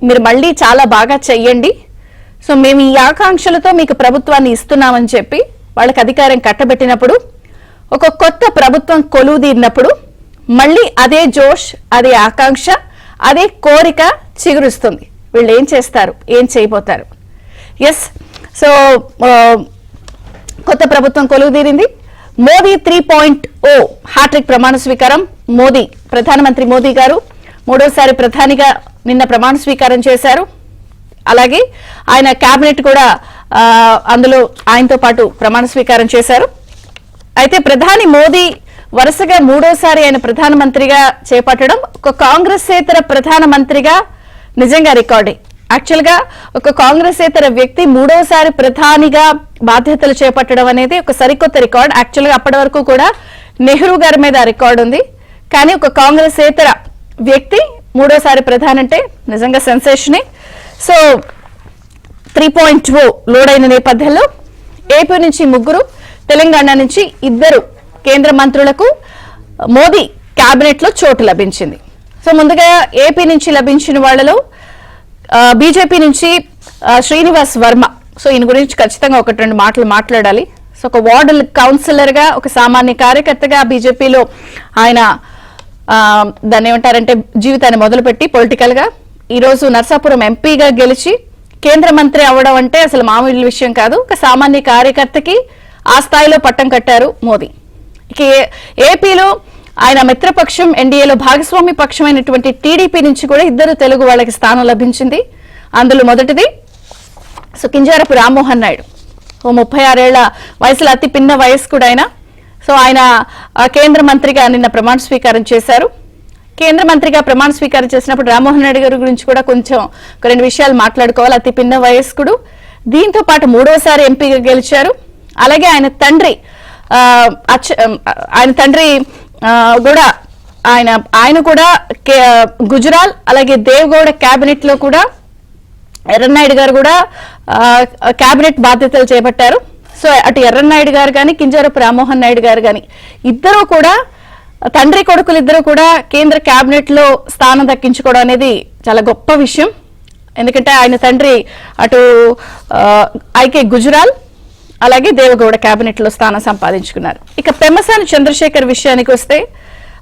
మీరు మళ్ళీ చాలా బాగా చెయ్యండి, సో మేము ఈ ఆకాంక్షలతో మీకు ప్రభుత్వాన్ని ఇస్తున్నామని చెప్పి వాళ్ళకి అధికారం కట్టబెట్టినప్పుడు, ఒక కొత్త ప్రభుత్వం కొలువుదీరినప్పుడు మళ్ళీ అదే జోష్, అదే ఆకాంక్ష, అదే కోరిక చిగురుస్తుంది. వీళ్ళు ఏం చేస్తారు, ఏం చేయబోతారు? ఎస్, సో కొత్త ప్రభుత్వం కొలువుదీరింది. మోదీ 3.0 హ్యాట్రిక్ ప్రమాణ స్వీకారం. ప్రధానమంత్రి మోదీ గారు మూడోసారి ప్రధానిగా నిన్న ప్రమాణ స్వీకారం చేశారు. అలాగే ఆయన కేబినెట్ కూడా అందులో ఆయనతో పాటు ప్రమాణ స్వీకారం చేశారు. అయితే ప్రధాని మోదీ వరుసగా మూడోసారి ఆయన ప్రధానమంత్రిగా చేపట్టడం ఒక కాంగ్రెసేతర ప్రధానమంత్రిగా నిజంగా రికార్డే. యాక్చువల్ గా ఒక కాంగ్రెసేతర వ్యక్తి మూడోసారి ప్రధానిగా బాధ్యతలు చేపట్టడం అనేది ఒక సరికొత్త రికార్డ్. యాక్చువల్ గా అప్పటి వరకు కూడా నెహ్రూ గారి మీద రికార్డు ఉంది, కానీ ఒక కాంగ్రెసేతర వ్యక్తి మూడోసారి ప్రధాని అంటే నిజంగా సెన్సేషనే. సో 3.0 లోడ్ అయిన నేపథ్యంలో ఏపీ నుంచి 3, తెలంగాణ నుంచి 2 కేంద్ర మంత్రులకు మోదీ కేబినెట్ లో చోటు లభించింది. సో ముందుగా ఏపీ నుంచి లభించిన వాళ్లలో బీజేపీ నుంచి శ్రీనివాస్ వర్మ. సో ఈయన గురించి ఖచ్చితంగా 1-2 మాటలు మాట్లాడాలి. సో ఒక వార్డు కౌన్సిలర్ గా, ఒక సామాన్య కార్యకర్తగా బీజేపీలో ఆయన దాన్ని ఏమంటారంటే జీవితాన్ని మొదలుపెట్టి పొలిటికల్ గా ఈ రోజు నర్సాపురం ఎంపీగా గెలిచి కేంద్ర మంత్రి అవ్వడం అంటే అసలు మామూలు విషయం కాదు. ఒక సామాన్య కార్యకర్తకి ఆ స్థాయిలో పట్టం కట్టారు మోదీ. ఇక ఏపీలో ఆయన మిత్రపక్షం ఎన్డీఏలో భాగస్వామి పక్షమైనటువంటి టీడీపీ నుంచి కూడా 2 తెలుగు వాళ్ళకి స్థానం లభించింది. అందులో మొదటిది సో కింజారపు రామ్మోహన్ నాయుడు. 36 ఏళ్ల వయసులో అతి పిన్న వయస్కుడు ఆయన. సో ఆయన కేంద్ర మంత్రిగా నిన్న ప్రమాణ స్వీకారం చేశారు. కేంద్ర మంత్రిగా ప్రమాణ స్వీకారం చేసినప్పుడు రామ్మోహన్ నాయుడు గారి గురించి కూడా కొంచెం 2 విషయాలు మాట్లాడుకోవాలి. అతి పిన్న వయస్కుడు, దీంతో పాటు మూడోసారి ఎంపీగా గెలిచారు. అలాగే ఆయన తండ్రి కూడా ఆయన కూడా గుజరాల్ అలాగే దేవగౌడ కేబినెట్ లో కూడా ఎర్రన్నాయుడు గారు కూడా కేబినెట్ బాధ్యతలు చేపట్టారు. సో అటు ఎర్రన్నాయుడు గారు కానీ కింజారపు రామ్మోహన్ నాయుడు గారు కానీ ఇద్దరు కూడా తండ్రి కొడుకులు ఇద్దరు కూడా కేంద్ర కేబినెట్ లో స్థానం దక్కించుకోవడం అనేది చాలా గొప్ప విషయం. ఎందుకంటే ఆయన తండ్రి అటు ఐకే గుజరాల్ అలాగే దేవగౌడ కేబినెట్ లో స్థానం సంపాదించుకున్నారు. ఇక పెమ్మసాని చంద్రశేఖర్ విషయానికి వస్తే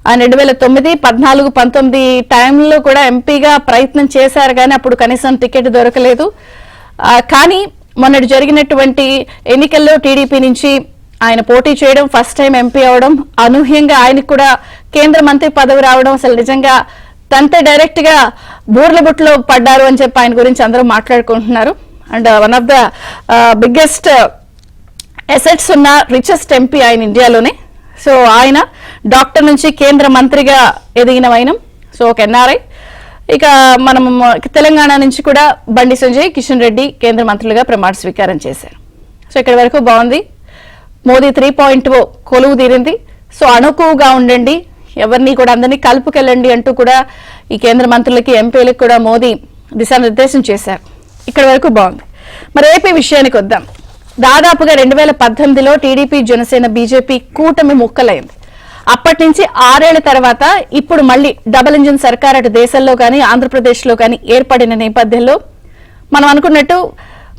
ఆయన 2009, 14, 19 టైంలో కూడా ఎంపీగా ప్రయత్నం చేశారు, కానీ అప్పుడు కనీసం టికెట్ దొరకలేదు. కానీ మొన్నటి జరిగినటువంటి ఎన్నికల్లో టీడీపీ నుంచి ఆయన పోటీ చేయడం, ఫస్ట్ టైం ఎంపీ అవడం, అనూహ్యంగా ఆయనకు కూడా కేంద్ర మంత్రి పదవి రావడం అసలు నిజంగా తంతే డైరెక్ట్ గా బూర్లబుట్లో పడ్డారు అని చెప్పి ఆయన గురించి అందరూ మాట్లాడుకుంటున్నారు. And one of the biggest assets ఉన్న రిచెస్ట్ ఎంపీ ఆయన ఇండియాలోనే. సో ఆయన డాక్టర్ నుంచి కేంద్ర మంత్రిగా ఎదిగిన వైనం. సో ఒక ఎన్ఆర్ఐ. ఇక మనం తెలంగాణ నుంచి కూడా బండి సంజయ్, కిషన్ రెడ్డి కేంద్ర మంత్రులుగా ప్రమాణ స్వీకారం చేశారు. సో ఇక్కడ వరకు బాగుంది. మోదీ 3.0 కొలువు తీరింది. సో అణుకువగా ఉండండి, ఎవరిని కూడా అందరినీ కలుపుకెళ్ళండి అంటూ కూడా ఈ కేంద్ర మంత్రులకి ఎంపీలకు కూడా మోదీ దిశానిర్దేశం చేశారు. ఇక్కడ వరకు బాగుంది. మరి ఏపీ విషయానికి వద్దాం. దాదాపుగా 2018లో టీడీపీ, జనసేన, బీజేపీ కూటమి ముక్కలైంది. అప్పటి నుంచి 6 ఏళ్ల తర్వాత ఇప్పుడు మళ్ళీ డబుల్ ఇంజిన్ సర్కార్ అటు దేశంలో కానీ ఆంధ్రప్రదేశ్లో కానీ ఏర్పడిన నేపథ్యంలో మనం అనుకున్నట్టు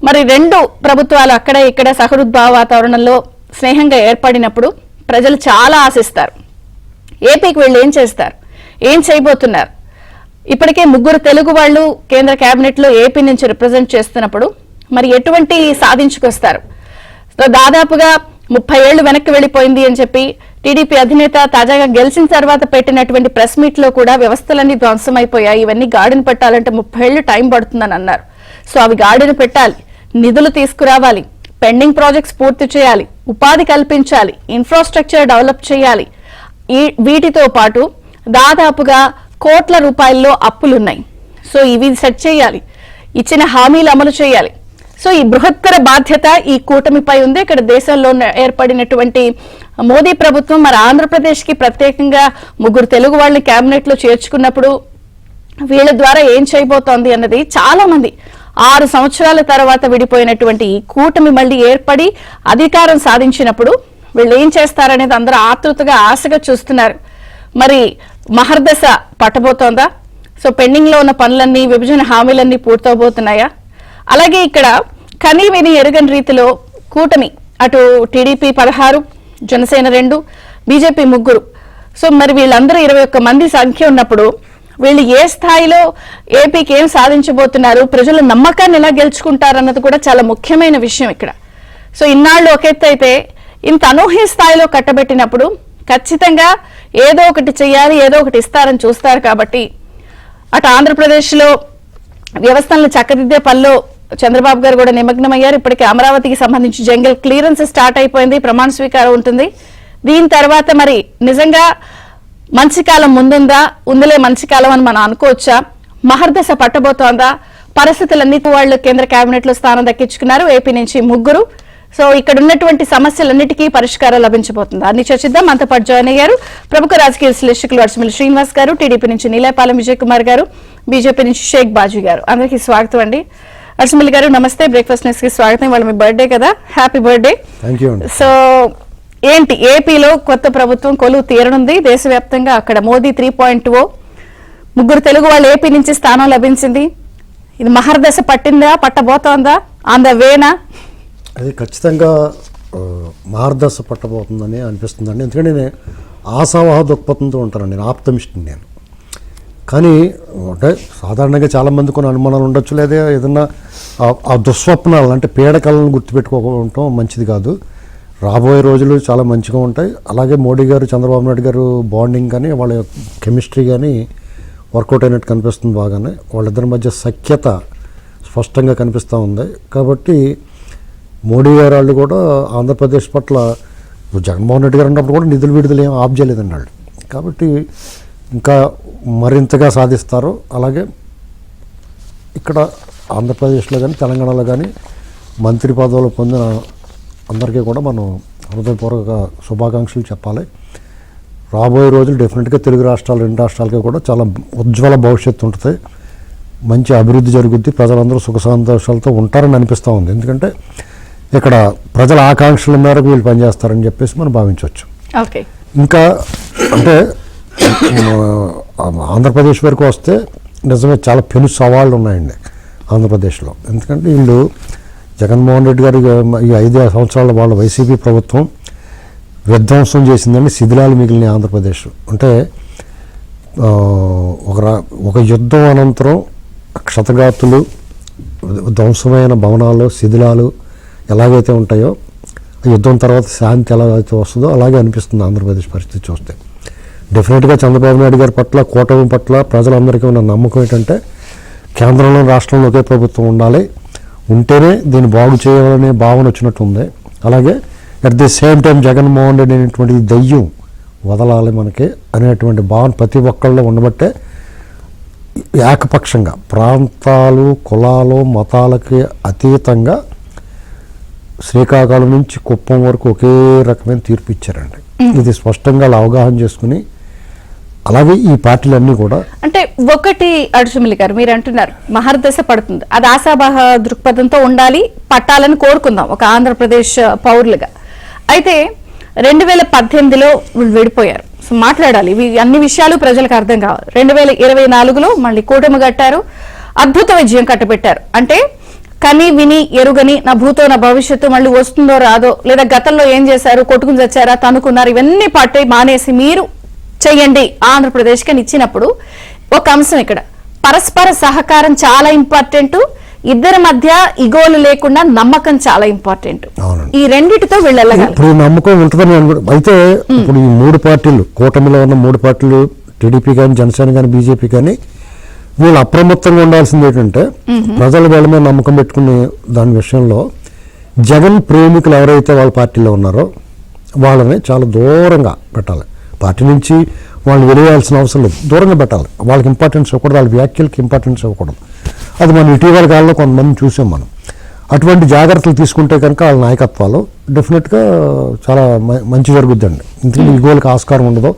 మరి 2 ప్రభుత్వాలు అక్కడ ఇక్కడ సహృద్భావ వాతావరణంలో స్నేహంగా ఏర్పడినప్పుడు ప్రజలు చాలా ఆశిస్తారు. ఏపీకి వీళ్ళు ఏం చేస్తారు, ఏం చేయబోతున్నారు? ఇప్పటికే 3 తెలుగు వాళ్ళు కేంద్ర కేబినెట్ లో ఏపీ నుంచి రిప్రజెంట్ చేస్తున్నప్పుడు మరి ఎటువంటి సాధించుకొస్తారు? దాదాపుగా 30 ఏళ్లు వెనక్కి వెళ్లిపోయింది అని చెప్పి టీడీపీ అధినేత తాజాగా గెలిచిన తర్వాత పెట్టినటువంటి ప్రెస్ మీట్ లో కూడా వ్యవస్థలన్నీ ధ్వంసమైపోయాయి, ఇవన్నీ గాడిన పెట్టాలంటే 30 ఏళ్లు టైం పడుతుందని అన్నారు. సో అవి గాడిన పెట్టాలి, నిధులు తీసుకురావాలి, పెండింగ్ ప్రాజెక్ట్స్ పూర్తి చేయాలి, ఉపాధి కల్పించాలి, ఇన్ఫ్రాస్ట్రక్చర్ డెవలప్ చేయాలి. వీటితో పాటు దాదాపుగా కోట్ల రూపాయల్లో అప్పులున్నాయి. సో ఇవి సెట్ చేయాలి, ఇచ్చిన హామీలు అమలు చేయాలి. సో ఈ బృహత్తర బాధ్యత ఈ కూటమిపై ఉంది. ఇక్కడ దేశంలో ఏర్పడినటువంటి మోదీ ప్రభుత్వం మరి ఆంధ్రప్రదేశ్ కి ప్రత్యేకంగా 3 తెలుగు వాళ్ళని కేబినెట్ లో చేర్చుకున్నప్పుడు వీళ్ళ ద్వారా ఏం చేయబోతోంది అన్నది చాలా మంది 6 సంవత్సరాల తర్వాత విడిపోయినటువంటి ఈ కూటమి మళ్ళీ ఏర్పడి అధికారం సాధించినప్పుడు వీళ్ళు ఏం చేస్తారనేది అందరూ ఆతృతగా ఆశగా చూస్తున్నారు. మరి మహర్దశ పట్టబోతోందా? సో పెండింగ్ లో ఉన్న పనులన్నీ, విభజన హామీలన్నీ పూర్తవబోతున్నాయా? అలాగే ఇక్కడ కనీ విని ఎరుగని రీతిలో కూటమి, అటు టీడీపీ 16, జనసేన 2, బీజేపీ 3. సో మరి వీళ్ళందరూ 21 మంది సంఖ్య ఉన్నప్పుడు వీళ్ళు ఏ స్థాయిలో ఏపీకి ఏం సాధించబోతున్నారు, ప్రజల నమ్మకాన్ని ఎలా గెలుచుకుంటారన్నది కూడా చాలా ముఖ్యమైన విషయం ఇక్కడ. సో ఇన్నాళ్ళు ఒక ఎత్తు అయితే ఇంత అనూహ్య స్థాయిలో కట్టబెట్టినప్పుడు ఖచ్చితంగా ఏదో ఒకటి చెయ్యాలి, ఏదో ఒకటి ఇస్తారని చూస్తారు. కాబట్టి అటు ఆంధ్రప్రదేశ్లో వ్యవస్థలను చక్కదిద్దే పనిలో చంద్రబాబు గారు కూడా నిమగ్నమయ్యారు. ఇప్పటికే అమరావతికి సంబంధించి జంగల్ క్లియరెన్స్ స్టార్ట్ అయిపోయింది, ప్రమాణ స్వీకారం ఉంటుంది. దీని తర్వాత మరి నిజంగా మంచి కాలం ముందుందా, ఉందిలే మంచి కాలం అని మనం అనుకోవచ్చా? మహర్దశ పట్టబోతోందా? పరిస్థితులన్నీ వాళ్ళు కేంద్ర కేబినెట్ లో స్థానం దక్కించుకున్నారు, ఏపీ నుంచి 3. సో ఇక్కడ ఉన్నటువంటి సమస్యలన్నిటికీ పరిష్కారం లభించబోతుందా అన్ని చర్చిద్దాం. మనతో పాటు జాయిన్ అయ్యారు ప్రముఖ రాజకీయ విశ్లేషకులు వర్షమిల్లి శ్రీనివాస్ గారు, టీడీపీ నుంచి నీలేపాలెం విజయ్ కుమార్ గారు, బీజేపీ నుంచి షేక్ బాజీ గారు. అందరికీ స్వాగతం అండి. వర్షమిల్లి గారు నమస్తే, బ్రేక్ఫాస్ట్ న్యూస్ కి స్వాగతం. వాళ్ళు మీ బర్త్డే కదా, హ్యాపీ బర్త్డే. సో ఏంటి, ఏపీలో కొత్త ప్రభుత్వం కొలువు తీరనుంది. దేశవ్యాప్తంగా అక్కడ మోదీ 3.0, 3 తెలుగు వాళ్ళు ఏపీ నుంచి స్థానం లభించింది. ఇది మహర్దశ పట్టిందా, పట్టబోతోందా, ఆన్ ద వేనా? అది ఖచ్చితంగా మహర్దశ పట్టబోతుందని అనిపిస్తుందండి. ఎందుకంటే నేను ఆశావాహ దృక్పథంతో ఉంటాను, నేను ఆప్టమిస్ట్. నేను కానీ అంటే సాధారణంగా చాలామంది కొన్ని అనుమానాలు ఉండొచ్చు, లేదా ఏదన్నా ఆ దుస్వప్నాలు అంటే పీడకలను గుర్తుపెట్టుకోవడం మంచిది కాదు. రాబోయే రోజులు చాలా మంచిగా ఉంటాయి. అలాగే మోడీ గారు, చంద్రబాబు నాయుడు గారు బాండింగ్ కానీ, వాళ్ళ కెమిస్ట్రీ కానీ వర్కౌట్ అయినట్టు కనిపిస్తుంది బాగానే. వాళ్ళిద్దరి మధ్య సఖ్యత స్పష్టంగా కనిపిస్తూ ఉంది. కాబట్టి మోడీ గారు వాళ్ళు కూడా ఆంధ్రప్రదేశ్ పట్ల జగన్మోహన్ రెడ్డి గారు ఉన్నప్పుడు కూడా నిధులు విడుదల ఏం ఆఫ్ చేయలేదండి వాళ్ళు. కాబట్టి ఇంకా మరింతగా సాధిస్తారు. అలాగే ఇక్కడ ఆంధ్రప్రదేశ్లో కానీ తెలంగాణలో కానీ మంత్రి పదవులు పొందిన అందరికీ కూడా మనం హృదయపూర్వక శుభాకాంక్షలు చెప్పాలి. రాబోయే రోజులు డెఫినెట్గా తెలుగు రాష్ట్రాలు, 2 రాష్ట్రాలకి కూడా చాలా ఉజ్వల భవిష్యత్తు ఉంటుంది, మంచి అభివృద్ధి జరుగుద్ది, ప్రజలందరూ సుఖ సంతోషాలతో ఉంటారని అనిపిస్తూ ఉంది. ఎందుకంటే ఇక్కడ ప్రజల ఆకాంక్షల మేరకు వీళ్ళు పనిచేస్తారని చెప్పేసి మనం భావించవచ్చు. ఇంకా అంటే ఆంధ్రప్రదేశ్ వరకు వస్తే నిజమే చాలా పెను సవాళ్ళు ఉన్నాయండి ఆంధ్రప్రదేశ్లో. ఎందుకంటే వీళ్ళు జగన్మోహన్ రెడ్డి గారు ఈ 5 సంవత్సరాల వాళ్ళ వైసీపీ ప్రభుత్వం విధ్వంసం చేసిందని శిథిలాలు మిగిలిన ఆంధ్రప్రదేశ్. అంటే ఒక యుద్ధం అనంతరం క్షతగాతులు, ధ్వంసమైన భవనాలు, శిథిలాలు ఎలాగైతే ఉంటాయో, యుద్ధం తర్వాత శాంతి ఎలాగైతే వస్తుందో అలాగే అనిపిస్తుంది ఆంధ్రప్రదేశ్ పరిస్థితి చూస్తే. డెఫినెట్గా చంద్రబాబు నాయుడు గారి పట్ల, కూటమి పట్ల ప్రజలందరికీ ఉన్న నమ్మకం ఏంటంటే కేంద్రంలో, రాష్ట్రంలో ఒకే ప్రభుత్వం ఉండాలి, ఉంటేనే దీన్ని బాగు చేయాలనే భావన వచ్చినట్టు ఉంది. అలాగే at the same time Jaganmohan Reddy అనేటువంటి దయ్యం వదలాలి మనకి అనేటువంటి భావన ప్రతి ఒక్కళ్ళలో ఉండబట్టే ఏకపక్షంగా ప్రాంతాలు, కులాలు, మతాలకి అతీతంగా శ్రీకాకుళం నుంచి కుప్పం వరకు ఒకే రకమైన తీర్పు ఇచ్చారండి. ఇది స్పష్టంగా అవగాహన చేసుకుని అలాగే ఈ పార్టీలన్నీ కూడా అంటే ఒకటి అడుసుమిల్లి గారు మీరు అంటున్నారు మహర్దశ పడుతుంది, అది ఆశాభాహ దృక్పథంతో ఉండాలి, పట్టాలని కోరుకుందాం ఒక ఆంధ్రప్రదేశ్ పౌరులుగా. అయితే 2018లో వీళ్ళు విడిపోయారు. సో మాట్లాడాలి, ఇవి అన్ని విషయాలు ప్రజలకు అర్థం కావాలి. 2024లో మళ్ళీ కూటమి కట్టారు, అద్భుత విజయం కట్టబెట్టారు. అంటే కని విని ఎరుగని నా భూతో నా భవిష్యత్తు మళ్ళీ వస్తుందో రాదో, లేదా గతంలో ఏం చేశారు, కొట్టుకుని చచ్చారా, తనుకున్నారు, ఇవన్నీ పట్టే మానేసి మీరు చెయ్యండి ఆంధ్రప్రదేశ్కి అని ఇచ్చినప్పుడు ఒక అంశం ఇక్కడ పరస్పర సహకారం చాలా ఇంపార్టెంట్, ఇద్దరి మధ్య ఇగోలు లేకుండా నమ్మకం చాలా ఇంపార్టెంట్. ఈ రెండిటితో వెళ్ళగలరు. ఇప్పుడు నమ్మకం ఉంటుందని అయితే ఇప్పుడు ఈ 3 పార్టీలు, కూటమిలో ఉన్న 3 పార్టీలు, టీడీపీ కానీ, జనసేన కానీ, బీజేపీ కానీ, వీళ్ళు అప్రమత్తంగా ఉండాల్సింది ఏంటంటే ప్రజల వాళ్ళ మీద నమ్మకం పెట్టుకునే దాని విషయంలో జగన్ ప్రేమికులు ఎవరైతే వాళ్ళ పార్టీలో ఉన్నారో వాళ్ళని చాలా దూరంగా పెట్టాలి. పార్టీ నుంచి వాళ్ళు వెలియాల్సిన అవసరం లేదు, దూరంగా పెట్టాలి. వాళ్ళకి ఇంపార్టెన్స్ ఇవ్వకూడదు, వాళ్ళ వ్యాఖ్యలకి ఇంపార్టెన్స్ ఇవ్వకూడదు. అది మనం ఇటీవల కాలంలో కొంతమంది చూసాం. మనం అటువంటి జాగ్రత్తలు తీసుకుంటే కనుక వాళ్ళ నాయకత్వాలు డెఫినెట్గా చాలా మంచి జరుగుద్దండి. ఇందులో ఈగోలకు ఆస్కారం ఉండదు.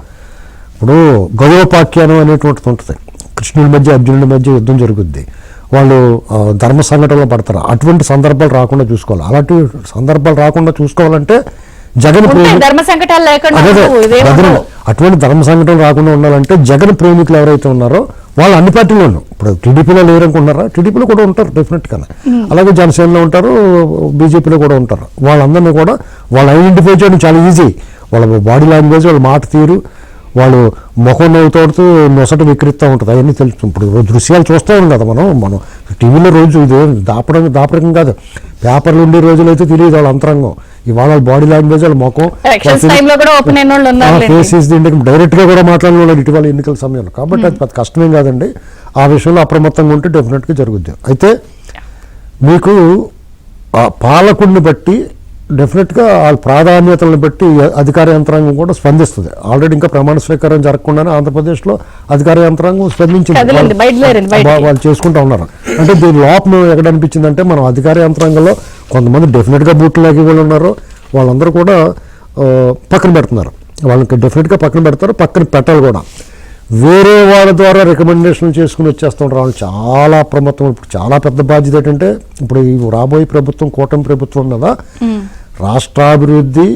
ఇప్పుడు గౌరవపాఖ్యానం అనేటువంటిది ఉంటుంది, కృష్ణుడి మధ్య అర్జునుడి మధ్య యుద్ధం జరుగుద్ది, వాళ్ళు ధర్మ సంఘటనలో పడతారు. అటువంటి సందర్భాలు రాకుండా చూసుకోవాలి. అలాంటి సందర్భాలు రాకుండా చూసుకోవాలంటే జగన్ అటువంటి ధర్మ సంఘటనలు రాకుండా ఉండాలంటే జగన్ ప్రేమికులు ఎవరైతే ఉన్నారో వాళ్ళు అన్ని పార్టీలోనూ ఇప్పుడు టీడీపీలో లేరనుకుంటున్నారా, టీడీపీలో కూడా ఉంటారు డెఫినెట్గా, అలాగే జనసేనలో ఉంటారు, బీజేపీలో కూడా ఉంటారు. వాళ్ళందరినీ కూడా వాళ్ళు ఐడెంటిఫై చేయడం చాలా ఈజీ. వాళ్ళ బాడీ లాంగ్వేజ్, వాళ్ళ మాట తీరు, వాళ్ళు ముఖం నవ్వుతోడుతూ నొసట వికరిస్తూ ఉంటుంది, అవన్నీ తెలుసు. ఇప్పుడు దృశ్యాలు చూస్తూ ఉన్నాం కదా మనం టీవీలో రోజు ఇది దాపరికం కాదు, పేపర్లు ఉండే రోజులు అయితే తెలియదు వాళ్ళ అంతరంగం. ఇవాళ బాడీ లాంగ్వేజ్, వాళ్ళ ముఖం, ఫేసెస్ డైరెక్ట్గా కూడా మాట్లాడిన వాళ్ళు ఇటీవల ఎన్నికల సమయంలో. కాబట్టి అది పెద్ద కష్టమేం కాదండి. ఆ విషయంలో అప్రమత్తంగా ఉంటే డెఫినెట్గా జరుగుద్ది. అయితే మీకు పాలకుడిని బట్టి డెఫినెట్గా వాళ్ళ ప్రాధాన్యతలను బట్టి అధికార యంత్రాంగం కూడా స్పందిస్తుంది. ఆల్రెడీ ఇంకా ప్రమాణ స్వీకారం జరగకుండానే ఆంధ్రప్రదేశ్లో అధికార యంత్రాంగం స్పందించింది, వాళ్ళు చేసుకుంటూ ఉన్నారు. అంటే దీని లోపం ఎక్కడ అనిపించిందంటే, మనం అధికార యంత్రాంగంలో కొంతమంది డెఫినెట్గా బూట్లు లాగే వాళ్ళు ఉన్నారు, వాళ్ళందరూ కూడా పక్కన పెడుతున్నారు. వాళ్ళకి డెఫినెట్గా పక్కన పెడతారు, పక్కన పెట్టాలి కూడా. వేరే వాళ్ళ ద్వారా రికమెండేషన్లు చేసుకుని వచ్చేస్తుంటారు. వాళ్ళు చాలా అప్రమత్తం. ఇప్పుడు చాలా పెద్ద బాధ్యత ఏంటంటే, ఇప్పుడు ఈ రాబోయే ప్రభుత్వం కూటమి ప్రభుత్వం కదా, రాష్ట్రాభివృద్ధి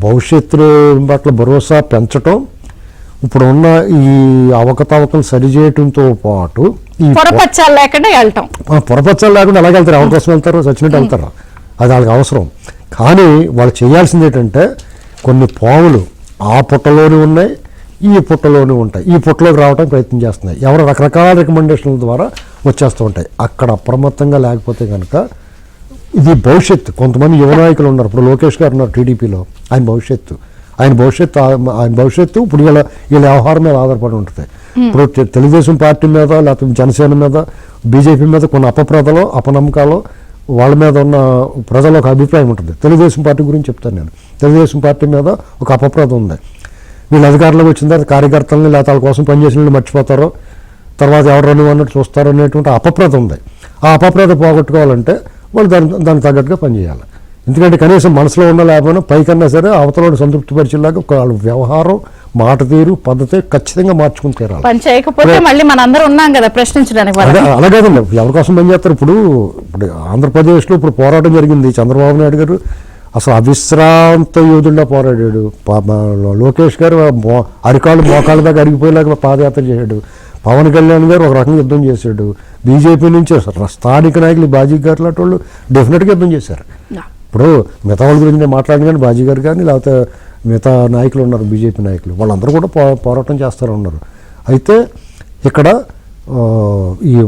భవిష్యత్తు పట్ల భరోసా పెంచటం, ఇప్పుడు ఉన్న ఈ అవకతవకలు సరిచేయటంతో పాటు ఈ పొరపచ్చాలు లేకుండా ఎలాగ వెళ్తారు, ఎవరి కోసం వెళ్తారు, చచ్చినట్టు వెళ్తారు, అది వాళ్ళకి అవసరం. కానీ వాళ్ళు చేయాల్సింది ఏంటంటే, కొన్ని పాములు ఆ పుట్టలోనే ఉన్నాయి, ఈ పుట్టలోనే ఉంటాయి, ఈ పుట్టలోకి రావడానికి ప్రయత్నం చేస్తున్నాయి. ఎవరు రకరకాల రికమెండేషన్ల ద్వారా వచ్చేస్తూ ఉంటాయి. అక్కడ అప్రమత్తంగా లేకపోతే కనుక ఇది భవిష్యత్తు. కొంతమంది యువ నాయకులు ఉన్నారు, ఇప్పుడు లోకేష్ గారు ఉన్నారు టీడీపీలో, ఆయన భవిష్యత్తు ఇప్పుడు వీళ్ళ వ్యవహారం మీద ఆధారపడి ఉంటుంది. ఇప్పుడు తెలుగుదేశం పార్టీ మీద, లేకపోతే జనసేన మీద, బీజేపీ మీద కొన్ని అపనమ్మకాలు వాళ్ళ మీద ఉన్న ప్రజల ఒక అభిప్రాయం ఉంటుంది. తెలుగుదేశం పార్టీ గురించి చెప్తాను నేను. తెలుగుదేశం పార్టీ మీద ఒక అపప్రద ఉంది. వీళ్ళు అధికారంలోకి వచ్చిన తర్వాత కార్యకర్తలని లేకపోతే వాళ్ళ కోసం పనిచేసిన వాళ్ళు మర్చిపోతారో, తర్వాత ఎవరు అన్నట్టు చూస్తారో అనేటువంటి అపప్రద ఉంది. ఆ అపప్రద పోగొట్టుకోవాలంటే వాళ్ళు దానికి తగ్గట్టుగా పనిచేయాలి. ఎందుకంటే కనీసం మనసులో ఉన్న లేకపోయినా పైకన్నా సరే అవతల సంతృప్తి పరిచేలాగా వాళ్ళ వ్యవహారం, మాట తీరు, పద్ధతి ఖచ్చితంగా మార్చుకుని తీరాలి. అలాగేదండి, ఎవరి కోసం పనిచేస్తారు. ఇప్పుడు ఆంధ్రప్రదేశ్లో ఇప్పుడు పోరాటం జరిగింది. చంద్రబాబు నాయుడు గారు అసలు అవిశ్రాంత యోధుల్లో పోరాడాడు. లోకేష్ గారు అరికాళ్ళు మోకాళ్ళ దాకా అరిగిపోయేలాగా పాదయాత్ర చేశాడు. పవన్ కళ్యాణ్ గారు ఒక రకంగా యుద్ధం చేశాడు. బీజేపీ నుంచి స్థానిక నాయకులు బాజీ గారు లాంటి వాళ్ళు డెఫినెట్గా యుద్ధం చేశారు. ఇప్పుడు మిగతా వాళ్ళ గురించి నేను మాట్లాడిన కానీ బాజీ గారు కానీ లేకపోతే మిగతా నాయకులు ఉన్నారు, బీజేపీ నాయకులు, వాళ్ళందరూ కూడా పోరాటం చేస్తూ ఉన్నారు. అయితే ఇక్కడ ఈ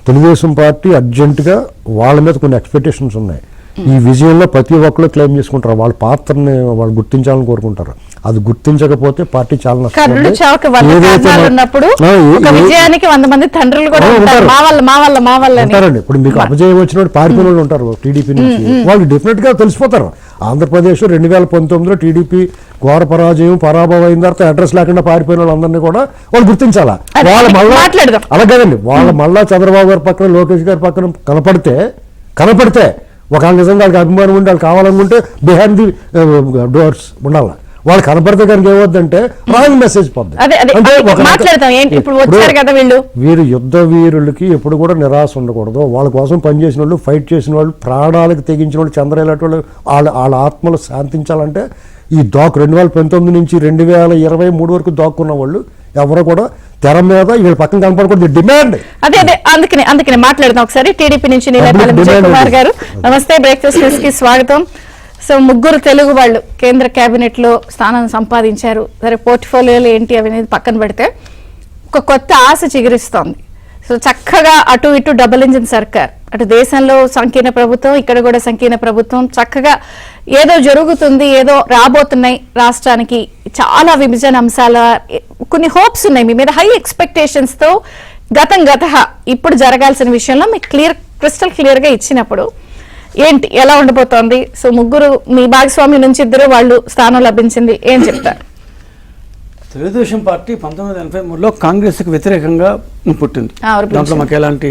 తెలుగుదేశం పార్టీ అర్జెంటుగా వాళ్ళ మీద కొన్ని ఎక్స్పెక్టేషన్స్ ఉన్నాయి. ఈ విజయంలో ప్రతి ఒక్కరు క్లెయిమ్ చేసుకుంటారు, వాళ్ళ పాత్రని వాళ్ళు గుర్తించాలని కోరుకుంటారు. అది గుర్తించకపోతే పార్టీ చాలా ఉంటారండి. ఇప్పుడు మీకు అపజయం వచ్చినప్పుడు పారిపోయిన వాళ్ళు ఉంటారు టీడీపీ నుంచి, వాళ్ళు డెఫినెట్ గా తెలిసిపోతారు. ఆంధ్రప్రదేశ్ 2019లో టీడీపీ ఘోర పరాభవం అయిన తర్వాత అడ్రస్ లేకుండా పారిపోయిన వాళ్ళందరినీ కూడా వాళ్ళు గుర్తించాలా. వాళ్ళ మళ్ళా అలాగేదండి, వాళ్ళ మళ్ళా చంద్రబాబు గారి పక్కన, లోకేష్ గారి పక్కన కనపడితే ఒకవేళ నిజంగా వాళ్ళకి అభిమానం ఉండి వాళ్ళు కావాలనుకుంటే బిహైండ్ ది డోర్స్ ఉండాలి. వాళ్ళు కనపడితే కనుక ఏమవుద్దంటే రాంగ్ మెసేజ్ పోద్ది. వీరు యుద్ధ వీరులకి ఎప్పుడు కూడా నిరాశ ఉండకూడదు. వాళ్ళ కోసం పనిచేసిన వాళ్ళు, ఫైట్ చేసిన వాళ్ళు, ప్రాణాలకు తెగించిన వాళ్ళు, చంద్రయ్య వాళ్ళు, వాళ్ళ ఆత్మలు శాంతించాలంటే ఈ 2019 నుంచి 2023 వరకు దాక్కున్న వాళ్ళు ఎవరు కూడా తెర మీద వీళ్ళ పక్కన కనపడకూడదు. డిమాండ్ అందుకనే మాట్లాడదాం ఒకసారి. టీడీపీ నుంచి నీలేపల్లి విజయ్ కుమార్ గారు, నమస్తే. బ్రేక్ఫాస్ట్ న్యూస్ కి స్వాగతం. సో ముగ్గురు తెలుగు వాళ్ళు కేంద్ర కేబినెట్ లో స్థానం సంపాదించారు. సరే, పోర్ట్ఫోలియోలు ఏంటి అనేది పక్కన పెడితే ఒక కొత్త ఆశ చిగురిస్తోంది. సో చక్కగా అటు ఇటు డబుల్ ఇంజిన్ సర్కార్, అటు దేశంలో సంకీర్ణ ప్రభుత్వం, ఇక్కడ కూడా సంకీర్ణ ప్రభుత్వం, చక్కగా ఏదో జరుగుతుంది, ఏదో రాబోతున్నాయి రాష్ట్రానికి, చాలా విభజన అంశాల కొన్ని హోప్స్ ఉన్నాయి మీ మీద, హై ఎక్స్పెక్టేషన్స్ తో గత ఇప్పుడు జరగాల్సిన విషయంలో మీకు క్రిస్టల్ క్లియర్ గా ఇచ్చినప్పుడు ఏంటి, ఎలా ఉండబోతోంది? సో ముగ్గురు మీ భాగస్వామి నుంచి ఇద్దరు వాళ్ళు స్థానం లభించింది, ఏం చెప్తారు? తెలుగుదేశం పార్టీ 1983లో కాంగ్రెస్కి వ్యతిరేకంగా పుట్టింది. దాంట్లో మాకు ఎలాంటి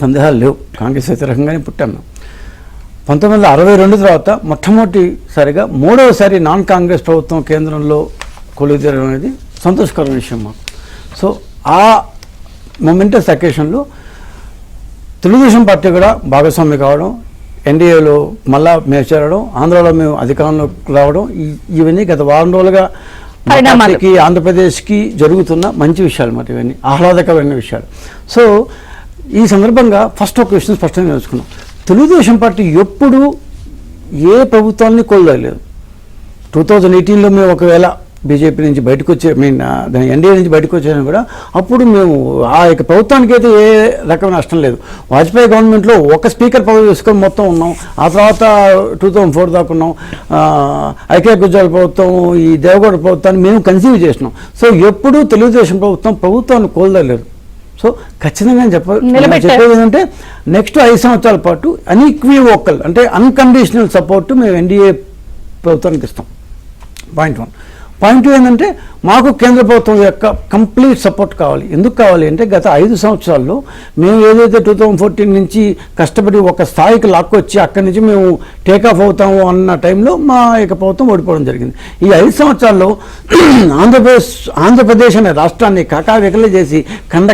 సందేహాలు లేవు, కాంగ్రెస్ వ్యతిరేకంగానే పుట్టాను. 1962 తర్వాత మొట్టమొదటిసారిగా మూడవసారి నాన్ కాంగ్రెస్ ప్రభుత్వం కేంద్రంలో కొలువుదీరడం అనేది సంతోషకర విషయం మాకు. సో ఆ మొమెంటస్ అకేషన్లో తెలుగుదేశం పార్టీ కూడా భాగస్వామి కావడం, ఎన్డీఏలో మళ్ళా మేము చేరడం, ఆంధ్రాలో మేము అధికారంలోకి రావడం, ఇవన్నీ గత వారం రోజులుగా పరిణామాలు. పార్టీకి ఆంధ్రప్రదేశ్కి జరుగుతున్న మంచి విషయాలు మాట ఇవన్నీ ఆహ్లాదకరమైన విషయాలు. సో ఈ సందర్భంగా ఫస్ట్ ఒక విషయం స్పష్టంగా తెలుసుకున్నాం. తెలుగుదేశం పార్టీ ఎప్పుడు ఏ ప్రభుత్వాన్ని కోల్లేదు. 2018లో మేము ఒకవేళ బీజేపీ నుంచి బయటకు వచ్చే ఎన్డీఏ నుంచి బయటకు వచ్చాను కూడా అప్పుడు మేము ఆ యొక్క ప్రభుత్వానికి అయితే ఏ రకమైన నష్టం లేదు. వాజ్పేయి గవర్నమెంట్లో ఒక స్పీకర్ పదవి తీసుకొని మొత్తం ఉన్నాం. ఆ తర్వాత 2004 దాకా ఉన్నాం. ఐకే గుజరాల్ ప్రభుత్వం, ఈ దేవగౌడ ప్రభుత్వాన్ని మేము కన్సీవ్ చేసినాం. సో ఎప్పుడూ తెలుగుదేశం ప్రభుత్వాన్ని కోల్దలేదు. సో ఖచ్చితంగా చెప్పేది ఏంటంటే నెక్స్ట్ 5 సంవత్సరాల పాటు అన్ఈక్వివోకల్ అంటే అన్కండిషనల్ సపోర్ట్ మేము ఎన్డీఏ ప్రభుత్వానికి ఇస్తాం. పాయింట్ 1. పాయింట్ 2 ఏంటంటే మాకు కేంద్ర ప్రభుత్వం యొక్క కంప్లీట్ సపోర్ట్ కావాలి. ఎందుకు కావాలి అంటే గత 5 సంవత్సరాల్లో మేము ఏదైతే 2014 నుంచి కష్టపడి ఒక స్థాయికి లాక్కొచ్చి అక్కడి నుంచి మేము టేకాఫ్ అవుతాము అన్న టైంలో మా యొక్క ప్రభుత్వం ఓడిపోవడం జరిగింది. ఈ 5 సంవత్సరాల్లో ఆంధ్రప్రదేశ్ అనే రాష్ట్రాన్ని కకావికలు చేసి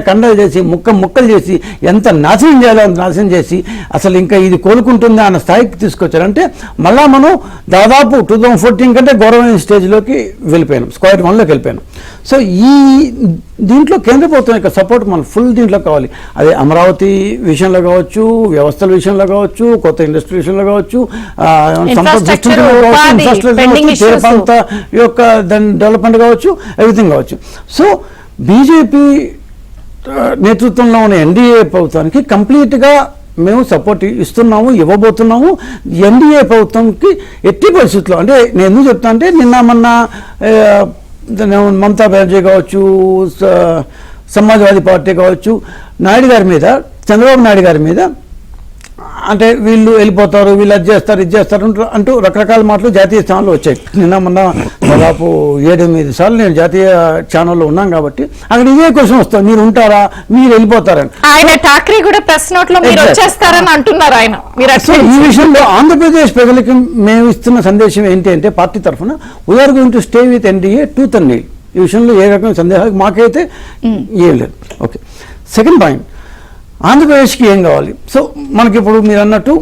కండలు చేసి ముక్కలు చేసి ఎంత నాశనం చేయాలో అంత నాశనం చేసి అసలు ఇంకా ఇది కోలుకుంటుందా అన్న స్థాయికి తీసుకొచ్చారు. అంటే మళ్ళా మనం దాదాపు 2014 కంటే గౌరవమైన స్టేజ్లోకి వెళ్ళిపోయాం, స్క్వేర్ 1లోకి వెళ్ళిపోయాను. సో ఈ దీంట్లో కేంద్ర ప్రభుత్వం యొక్క సపోర్ట్ మనం ఫుల్ దీంట్లో కావాలి. అదే అమరావతి విషయంలో కావచ్చు, వ్యవస్థల విషయంలో కావచ్చు, కొత్త ఇండస్ట్రీ విషయంలో కావచ్చు, ప్రాంత యొక్క డెవలప్మెంట్ కావచ్చు, ఎవ్రీథింగ్ కావచ్చు. సో బీజేపీ నేతృత్వంలో ఉన్న ఎన్డీఏ ప్రభుత్వానికి కంప్లీట్గా మేము సపోర్ట్ ఇవ్వబోతున్నాము. ఎన్డీఏ ప్రభుత్వంకి ఎట్టి పరిస్థితుల్లో అంటే నేను ఎందుకు చెప్తా అంటే మొన్న మమతా బెనర్జీ కావచ్చు, సమాజ్వాదీ పార్టీ కావచ్చు, చంద్రబాబు నాయుడు గారి మీద అంటే వీళ్ళు వెళ్ళిపోతారు, వీళ్ళు అది చేస్తారు అంటూ రకరకాల మాటలు జాతీయ ఛానల్లో వచ్చాయి. మొన్న దాదాపు 7-8 సార్లు నేను జాతీయ ఛానల్లో ఉన్నాను కాబట్టి అక్కడ ఇదే క్వశ్చన్ వస్తాను, మీరు ఉంటారా, మీరు వెళ్ళిపోతారని. ఆయన ఠాక్రే కూడా ప్రెస్ నోట్ లో మీరు వచ్చేస్తారని అంటున్నారు. ఆయన ఈ విషయంలో ఆంధ్రప్రదేశ్ ప్రజలకి మేము ఇస్తున్న సందేశం ఏంటి అంటే పార్టీ తరఫున we are going to stay with NDA tooth and nail. ఈ విషయంలో ఏ రకమైన సందేహాలు మాకైతే ఏం లేదు. ఓకే, సెకండ్ పాయింట్, ఆంధ్రప్రదేశ్కి ఏం కావాలి? సో మనకి ఇప్పుడు మీరు అన్నట్టు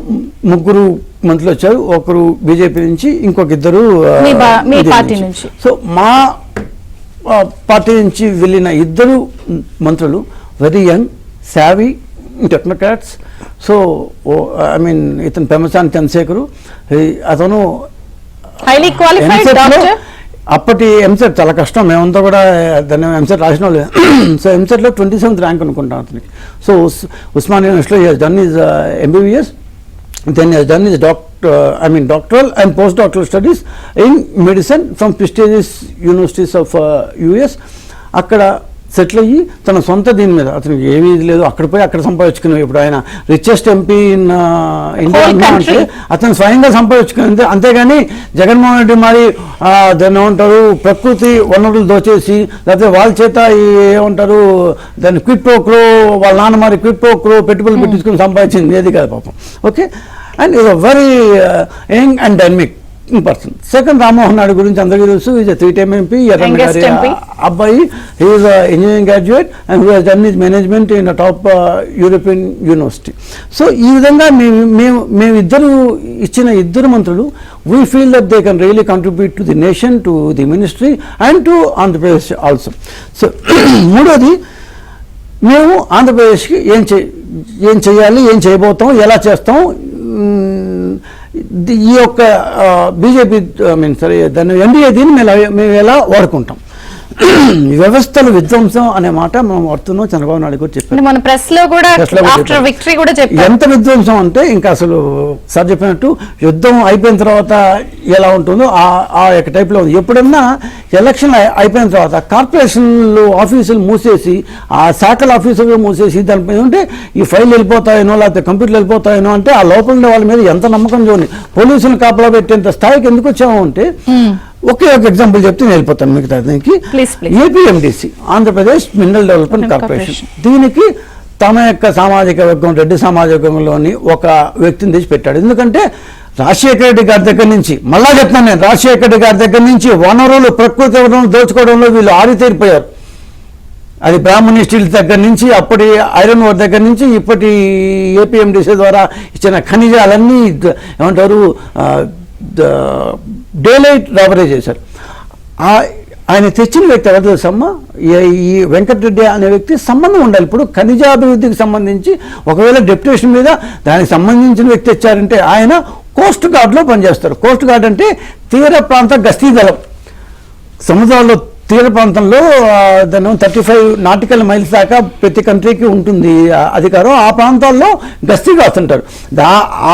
3 మంత్రులు వచ్చారు, ఒకరు బీజేపీ నుంచి, ఇంకొక 2 పార్టీ నుంచి. సో మా పార్టీ నుంచి వెళ్ళిన 2 మంత్రులు very young, savvy technocrats. So ఇతను పెమసాని చంద్రశేఖరు, అతను హైలీ క్వాలిఫైడ్ డాక్టర్. అప్పటి ఎంసెట్ చాలా కష్టం, మేమంతా కూడా దాన్ని ఎంసెట్ రాసిన వాళ్ళు. సో ఎంసెట్లో 27th ర్యాంక్ అనుకుంటాం అతనికి. సో ఉస్మానియా యూనివర్సిటీలో he has done his MBBS, then he has done his doctoral and postdoctoral studies in medicine from prestigious universities of US. అక్కడ సెటిల్ అయ్యి తన సొంత దీని మీద అతనికి ఏమీ లేదు, అక్కడ పోయి అక్కడ సంపాదించుకున్నాం. ఇప్పుడు ఆయన రిచెస్ట్ ఎంపీ ఇన్ ఇండియా అంటే అతను స్వయంగా సంపాదించుకుని, అంతేగాని జగన్మోహన్ రెడ్డి మరి దాన్ని ఏమంటారు ప్రకృతి వనరులు దోచేసి లేకపోతే వాళ్ళ చేత ఏమంటారు దాన్ని క్విట్ ప్రోక్రో వాళ్ళ నాన్న మరి క్విట్ ప్రోక్రో పెట్టుబడులు పెట్టించుకుని సంపాదించింది ఏది కాదు పాపం. Okay, and is a very young and dynamic person. Second, Rammohan Naidu గురించి అందరికీ తెలుసు, ఈజ్ 3-time MP, ఎర్రన్న గారి అబ్బాయి. He is engineering graduate and who he's done his management in top European university. So ఈ విధంగా మేము ఇద్దరు ఇచ్చిన 2 మంత్రులు we feel that they can really contribute to the nation, to the ministry and to Andhra Pradesh also. So మూడోది, మేము ఆంధ్రప్రదేశ్కి ఏం చేయాలి, ఏం చేయబోతాం, ఎలా చేస్తాం, ఈ యొక్క బీజేపీ దాన్ని ఎన్డీఏ దీన్ని మేము ఎలా వాడుకుంటాం. వ్యవస్థల విధ్వంసం అనే మాట మనం వాడుతున్నాం. చంద్రబాబు నాయుడు కూడా చెప్పారు, మన ప్రెస్ లో కూడా ఆఫ్టర్ విక్టరీ కూడా చెప్పారు. ఎంత విధ్వంసం అంటే ఇంకా అసలు సార్ చెప్పినట్టు యుద్ధం అయిపోయిన తర్వాత ఎలా ఉంటుందో ఆ యొక్క టైప్లో ఉంది. ఎప్పుడన్నా ఎలక్షన్ అయిపోయిన తర్వాత కార్పొరేషన్లు ఆఫీసులు మూసేసి, ఆ శాఖల ఆఫీసులు మూసేసి దానిపై ఉంటే ఈ ఫైల్ వెళ్ళిపోతాయనో లేకపోతే కంప్యూటర్లు వెళ్ళిపోతాయనో అంటే ఆ లోపల ఉండే వాళ్ళ మీద ఎంత నమ్మకం చూడండి. పోలీసులు కాపలా పెట్టేంత స్థాయికి ఎందుకు వచ్చాము అంటే, ఒకే ఒక ఎగ్జాంపుల్ చెప్తే నేను వెళ్ళిపోతాను మిగతా దీనికి. APMDC, Andhra Pradesh mineral development corporation, దీనికి తమ యొక్క సామాజిక వర్గం రెడ్డి సామాజిక వర్గంలోని ఒక వ్యక్తిని తెచ్చి పెట్టాడు. ఎందుకంటే రాజశేఖర రెడ్డి గారి దగ్గర నుంచి, మళ్ళా చెప్తాను నేను, రాజశేఖర రెడ్డి గారి దగ్గర నుంచి వనరులు ప్రకృతి వనరులు దోచుకోవడంలో వీళ్ళు ఆరితేరిపోయారు. అది బ్రాహ్మణి స్టీల్ దగ్గర నుంచి, అప్పటి ఐరన్ ఓర్ దగ్గర నుంచి, ఇప్పటి ఏపీఎండిసి ద్వారా ఇచ్చిన ఖనిజాలన్నీ ఏమంటారు డేలైట్ రాబరీ చేశారు. ఆయన తెచ్చిన వ్యక్తి ఎవరు తెలుసమ్మా, ఈ వెంకటరెడ్డి అనే వ్యక్తి సంబంధం ఉండాలి. ఇప్పుడు ఖనిజాభివృద్ధికి సంబంధించి ఒకవేళ డెప్యుటేషన్ మీద దానికి సంబంధించిన వ్యక్తి తెచ్చారంటే ఆయన కోస్ట్ గార్డ్లో పనిచేస్తారు. కోస్ట్ గార్డ్ అంటే తీర ప్రాంత గస్తీ దళం. సముద్రాల్లో తీర ప్రాంతంలో దాని 35 నాటికల్ మైల్స్ దాకా ప్రతి కంట్రీకి ఉంటుంది అధికారం. ఆ ప్రాంతాల్లో గస్తీ కాస్తుంటారు.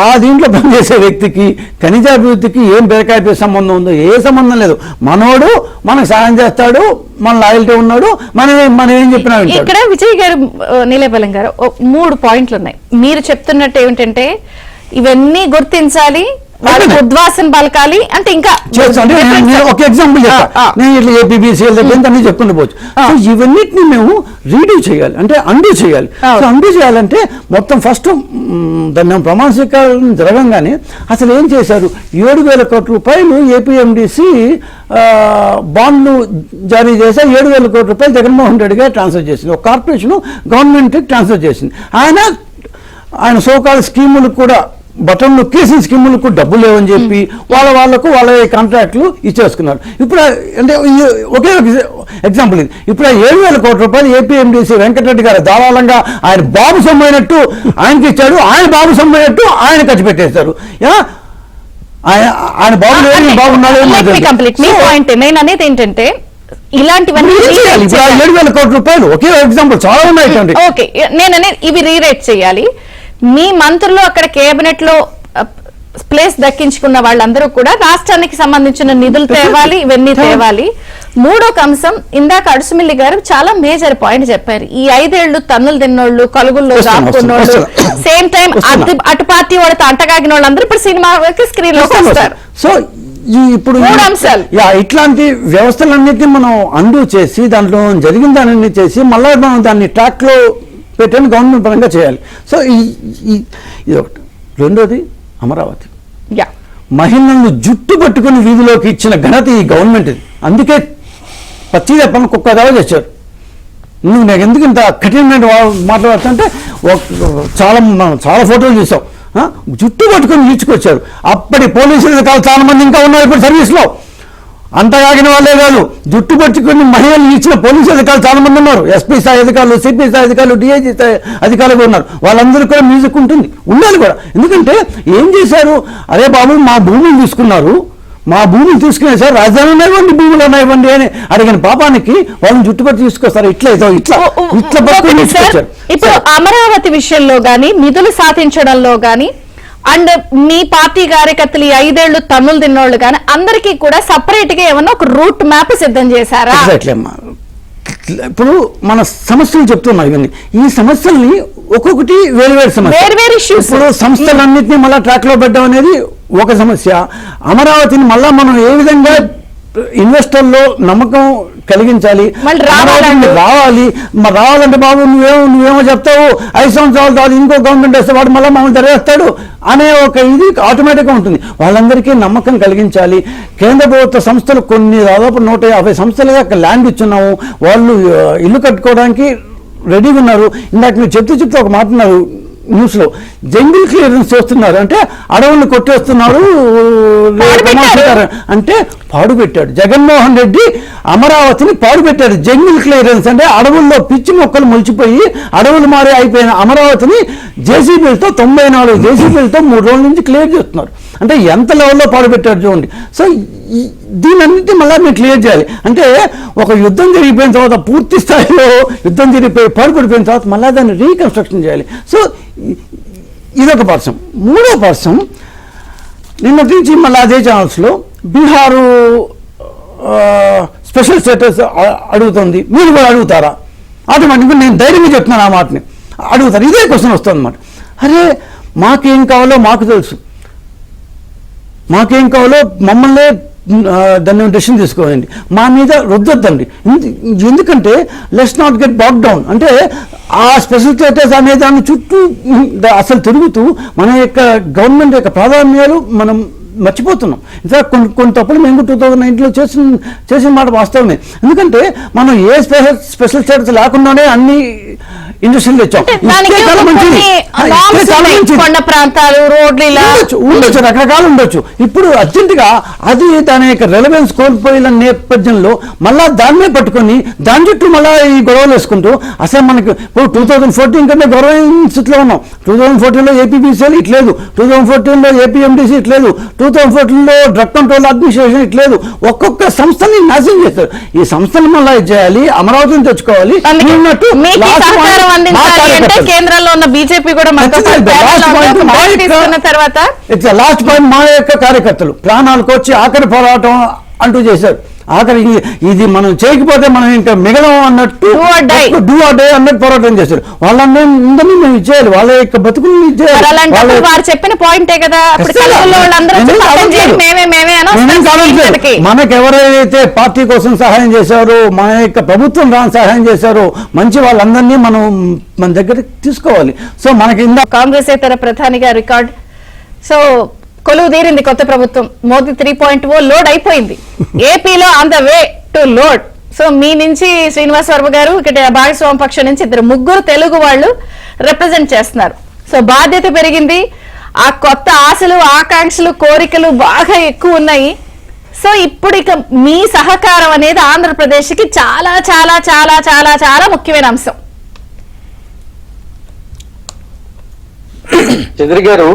ఆ దీంట్లో పనిచేసే వ్యక్తికి ఖనిజాభివృద్ధికి ఏం బేకాయ సంబంధం ఉందో? ఏ సంబంధం లేదు. మనోడు మనకు సాయం చేస్తాడు, మన లాయల్టీ ఉన్నాడు, మనం ఏం చెప్పినా ఇక్కడ విజయ్ గారు, నీలేపల్లం గారు 3 పాయింట్లు ఉన్నాయి. మీరు చెప్తున్నట్టు ఏమిటంటే ఇవన్నీ గుర్తించాలి, వాళ్ళకి ఉద్వాసన పలకాలి అంటే ఇంకా ఒక ఎగ్జాంపుల్ చెప్తా. నేను ఇట్లా ఏపీబీసీ అన్ని చెప్పుకుంటూ పోవచ్చు. సో ఇవన్నిటిని మేము రీడూ చేయాలి, అంటే అండూ చేయాలి. సో అండూ చేయాలంటే మొత్తం ఫస్ట్ దాన్ని ప్రమాణ స్వీకారం జరగంగానే అసలు ఏం చేశారు, 7,000 కోట్ల రూపాయలు ఏపీఎండిసి బాండ్లు జారీ చేసి 7,000 కోట్ల రూపాయలు జగన్మోహన్ రెడ్డి గారు ట్రాన్స్ఫర్ చేసింది. ఒక కార్పొరేషన్ గవర్నమెంట్కి ట్రాన్స్ఫర్ చేసింది. ఆయన సోకాల్ స్కీములకు కూడా బటన్ నొక్కేసిన స్కీములకు డబ్బులు లేవని చెప్పి వాళ్ళకు వాళ్ళ కాంట్రాక్ట్లు ఇచ్చేసుకున్నారు. ఇప్పుడు అంటే ఒకే ఎగ్జాంపుల్ ఇది. ఇప్పుడు 7,000 కోట్ల రూపాయలు ఏపీఎండిసి వెంకటరెడ్డి గారు ధారాళంగా ఆయన బాబు సొమ్మైనట్టు ఆయనకి ఇచ్చాడు, ఆయన బాబు సొమ్మైనట్టు ఆయన ఖర్చు పెట్టేస్తారు. ఆయన బాగున్నాడు. నేను అనేది ఏంటంటే ఇలాంటివన్నీ 7,000 కోట్ల రూపాయలు ఒకే ఎగ్జాంపుల్ చాలా ఉన్నాయి. ఓకే, నేను అనేది ఇవి రీరేట్ చేయాలి. మీ మంత్రులు అక్కడ కేబినెట్ లో ప్లేస్ దక్కించుకున్న వాళ్ళందరూ కూడా రాష్ట్రానికి సంబంధించిన నిధులు తేవాలి, ఇవన్నీ తేవాలి. 3వ అంశం, ఇందాక అడుసుమిల్లి గారు చాలా మేజర్ పాయింట్ చెప్పారు. ఈ 5 ఏళ్లు తన్నులు తిన్నోళ్ళు, కలుగుల్లో దాక్కున్నోళ్ళు, సేమ్ టైం అటు పార్టీ వాళ్ళతో అంటగాగిన వాళ్ళందరూ ఇప్పుడు సినిమా స్క్రీన్ లో వస్తారు. సో ఇప్పుడు ఇట్లాంటి వ్యవస్థలన్నిటిని మనం అండూ చేసి దాంట్లో జరిగిన దాన్ని చేసి మళ్ళీ మనం దాన్ని ట్రాక్ లో పెట్టని గవర్నమెంట్ పరంగా చేయాలి. సో ఇది ఒకటి. రెండోది అమరావతి. మహిళలను జుట్టు పట్టుకుని వీధిలోకి ఇచ్చిన ఘనత ఈ గవర్నమెంట్. అందుకే పచ్చి చెప్పని కుక్క దావా తెచ్చారు. నువ్వు నాకు ఎందుకు ఇంత కఠినమైన మాట్లాడుతుంటే చాలా ఫోటోలు చూసాం. జుట్టు పట్టుకుని ఈడ్చుకొచ్చారు. అప్పటి పోలీసులు చాలా మంది ఇంకా ఉన్నారు ఇప్పుడు సర్వీస్లో. అంతగాగిన వాళ్ళే కాదు, జుట్టు పట్టుకుని మహిళలు ఇచ్చిన పోలీసు అధికారులు చాలా మంది ఉన్నారు. ఎస్పీ స్థాయి అధికారులు, సిపి స్థాయి అధికారులు, డిఐజీ స్థాయి అధికారులు ఉన్నారు. వాళ్ళందరూ కూడా మ్యూజిక్ ఉంటుంది, ఉండాలి కూడా. ఎందుకంటే ఏం చేశారు, అరే బాబు మా భూములు తీసుకున్నారు, మా భూములు తీసుకునే సార్ రాజధాని ఉన్నాయివ్వండి, భూములు ఉన్నాయివ్వండి అని అడిగిన పాపానికి వాళ్ళని జుట్టుపట్టి తీసుకొస్తారు. ఇట్లా ఇప్పుడు అమరావతి విషయంలో గానీ, నిధులు సాధించడంలో గానీ, అండ్ మీ పార్టీ కార్యకర్తలు 5 ఏళ్లు తన్నులు తిన్నోళ్ళు కానీ అందరికీ కూడా సపరేట్ గా ఏమన్నా ఒక రూట్ మ్యాప్ సిద్ధం చేశారా? ఇప్పుడు మన సమస్యలు చెప్తున్నాం. ఇవన్నీ ఈ సమస్యల్ని ఒక్కొక్కటి వేరు సమస్య. ఇప్పుడు సంస్థలన్నింటినీ మళ్ళీ ట్రాక్ లో పెట్టడం అనేది ఒక సమస్య. అమరావతిని మళ్ళా మనం ఏ విధంగా ఇన్వెస్టర్లో నమ్మకం కలిగించాలి, రావాలంటే బాబు నువ్వేమో చెప్తావు, 5 సంవత్సరాల తర్వాత ఇంకో గవర్నమెంట్ వస్తే వాడు మళ్ళీ మమ్మల్ని తెరేస్తాడు అనే ఒక ఇది ఆటోమేటిక్గా ఉంటుంది. వాళ్ళందరికీ నమ్మకం కలిగించాలి. కేంద్ర ప్రభుత్వ సంస్థలు కొన్ని దాదాపు 150 సంస్థలుగా ల్యాండ్ ఇచ్చున్నాము. వాళ్ళు ఇల్లు కట్టుకోవడానికి రెడీగా ఉన్నారు. ఇందాక మీరు చెప్తూ ఒక మాట ఉన్నారు న్యూస్లో, జంగిల్ క్లియరెన్స్ చేస్తున్నారు అంటే అడవులను కొట్టేస్తున్నారు అంటే పాడుపెట్టాడు జగన్మోహన్ రెడ్డి. అమరావతిని పాడుపెట్టాడు. జంగిల్ క్లియరెన్స్ అంటే అడవుల్లో పిచ్చి మొక్కలు మొలిచిపోయి అడవులు మారే అయిపోయిన అమరావతిని జేసీబీలతో 94 జేసీబీలతో 3 రోజుల నుంచి క్లియర్ చేస్తున్నారు. అంటే ఎంత లెవెల్లో పాడుపెట్టాడు చూడండి. సో దీనన్నింటినీ మళ్ళీ మీరు క్లియర్ చేయాలి. అంటే ఒక యుద్ధం జరిగిపోయిన తర్వాత పూర్తి స్థాయిలో యుద్ధం జరిగిపోయి పాడుపడిపోయిన తర్వాత మళ్ళీ దాన్ని రీకన్స్ట్రక్షన్ చేయాలి. సో ఇదొక పర్సం. 3వ పర్సం, నిన్నటి నుంచి మళ్ళీ అదే ఛానల్స్లో బీహారు స్పెషల్ స్టేటస్ అడుగుతుంది. మీరు కూడా అడుగుతారా? ఆటోమేటిక్గా నేను ధైర్యంగా చెప్తున్నాను, ఆ మాటని అడుగుతారు. ఇదే క్వశ్చన్ వస్తుంది అన్నమాట. అరే మాకేం కావాలో మాకు తెలుసు, మాకేం కావాలో మమ్మల్ని దాన్ని డెసిషన్ తీసుకోవాలండి, మా మీద రుద్దొద్దండి. ఎందుకంటే let's not get back down. అంటే ఆ స్పెషల్ స్టేటస్ అనే దాని చుట్టూ అసలు తిరుగుతూ మన యొక్క గవర్నమెంట్ యొక్క ప్రాధాన్యాలు మనం మర్చిపోతున్నాం. ఇంకా కొన్ని తప్పులు మేము 2019లో చేసిన మాట వాస్తవమే. ఎందుకంటే మనం ఏ స్పెషల్ స్టేటస్ లేకుండానే అన్ని ఇండస్ట్రీలు తెచ్చాం. కొండ ప్రాంతాలు, రోడ్లు ఉండొచ్చు, రకరకాలు ఉండొచ్చు. ఇప్పుడు అర్జెంటుగా అది దాని యొక్క రెలవెన్స్ కోల్పోయిన నేపథ్యంలో మళ్ళా దాన్నే పట్టుకొని దాని చుట్టూ మళ్ళీ ఈ గొడవలు వేసుకుంటూ అసలు మనకి ఇప్పుడు 2014 కంటే గొడవైన స్థితిలో ఉన్నాం. 2014లో ఏపీబీసీఎల్ ఇట్లేదు, 2014లో ఏపీఎండీసీ ఇట్లేదు, 2014లో డ్రగ్ కంట్రోల్ అడ్మినిస్ట్రేషన్ ఇట్లేదు. ఒక్కొక్క సంస్థని నాశనం చేస్తారు. ఈ సంస్థలు మళ్ళీ చేయాలి, అమరావతిని తెచ్చుకోవాలి. కేంద్రంలో ఉన్న బీజేపీ కూడా తర్వాత లాస్ట్ పాయింట్ మా యొక్క కార్యకర్తలు ప్రాణాలకు వచ్చి ఆఖరి పోరాటం అంటూ చేశారు. ఆఖరి ఇది మనం చేయకపోతే మనం ఇంకా మిగలం అన్నట్టు డూ ఆర్ డై అన్నట్టు పోరాటం చేశారు. వాళ్ళందరినీ మేము ఇచ్చేయాలి, వాళ్ళ యొక్క బతుకుని ఇచ్చేయాలి. వారు చెప్పిన పాయింటే కదా. మనకు ఎవరైతే పార్టీ కోసం సహాయం చేశారో, మన యొక్క ప్రభుత్వం రాని సహాయం చేశారో మంచి వాళ్ళందరినీ మనం మన దగ్గరికి తీసుకోవాలి. సో మనకి కాంగ్రెస్ ఇతర ప్రధానిగా రికార్డ్. సో కొలువు తీరింది కొత్త ప్రభుత్వం. మోదీ 3.0 లోడ్ అయిపోయింది. ఏపీలో on the way to load. So మీ నుంచి శ్రీనివాస్ వర్మ గారు, ఇక్కడ భాగస్వామ్య పక్షం నుంచి ముగ్గురు తెలుగు వాళ్ళు రిప్రజెంట్ చేస్తున్నారు. సో బాధ్యత పెరిగింది. ఆ కొత్త ఆశలు, ఆకాంక్షలు, కోరికలు బాగా ఎక్కువ ఉన్నాయి. సో ఇప్పుడు ఇక మీ సహకారం అనేది ఆంధ్రప్రదేశ్కి చాలా చాలా చాలా చాలా చాలా ముఖ్యమైన అంశం. చంద్ర గారు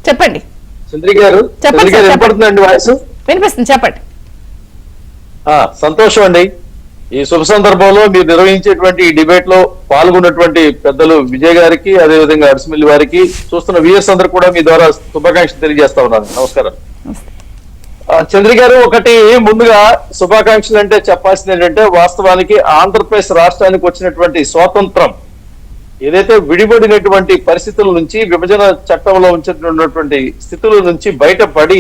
చెప్పండి. చంద్ర గారు వినపడుతుందండి వాయిస్? వినిపిస్తుంది, చెప్పండి. సంతోషం అండి. ఈ శుభ సందర్భంలో మీరు నిర్వహించేటువంటి ఈ డిబేట్ లో పాల్గొన్నటువంటి పెద్దలు విజయ్ గారికి, అదేవిధంగా అడిసిమిల్లి వారికి, చూస్తున్న విఎస్ అందరూ కూడా మీ ద్వారా శుభాకాంక్షలు తెలియజేస్తా ఉన్నాను. నమస్కారం. చంద్ర గారు, ఒకటి ముందుగా శుభాకాంక్షలు అంటే చెప్పాల్సింది ఏంటంటే, వాస్తవానికి ఆంధ్రప్రదేశ్ రాష్ట్రానికి వచ్చినటువంటి స్వాతంత్రం ఏదైతే విడిపడినటువంటి పరిస్థితుల నుంచి, విభజన చట్టంలో ఉంచినటువంటి స్థితుల నుంచి బయటపడి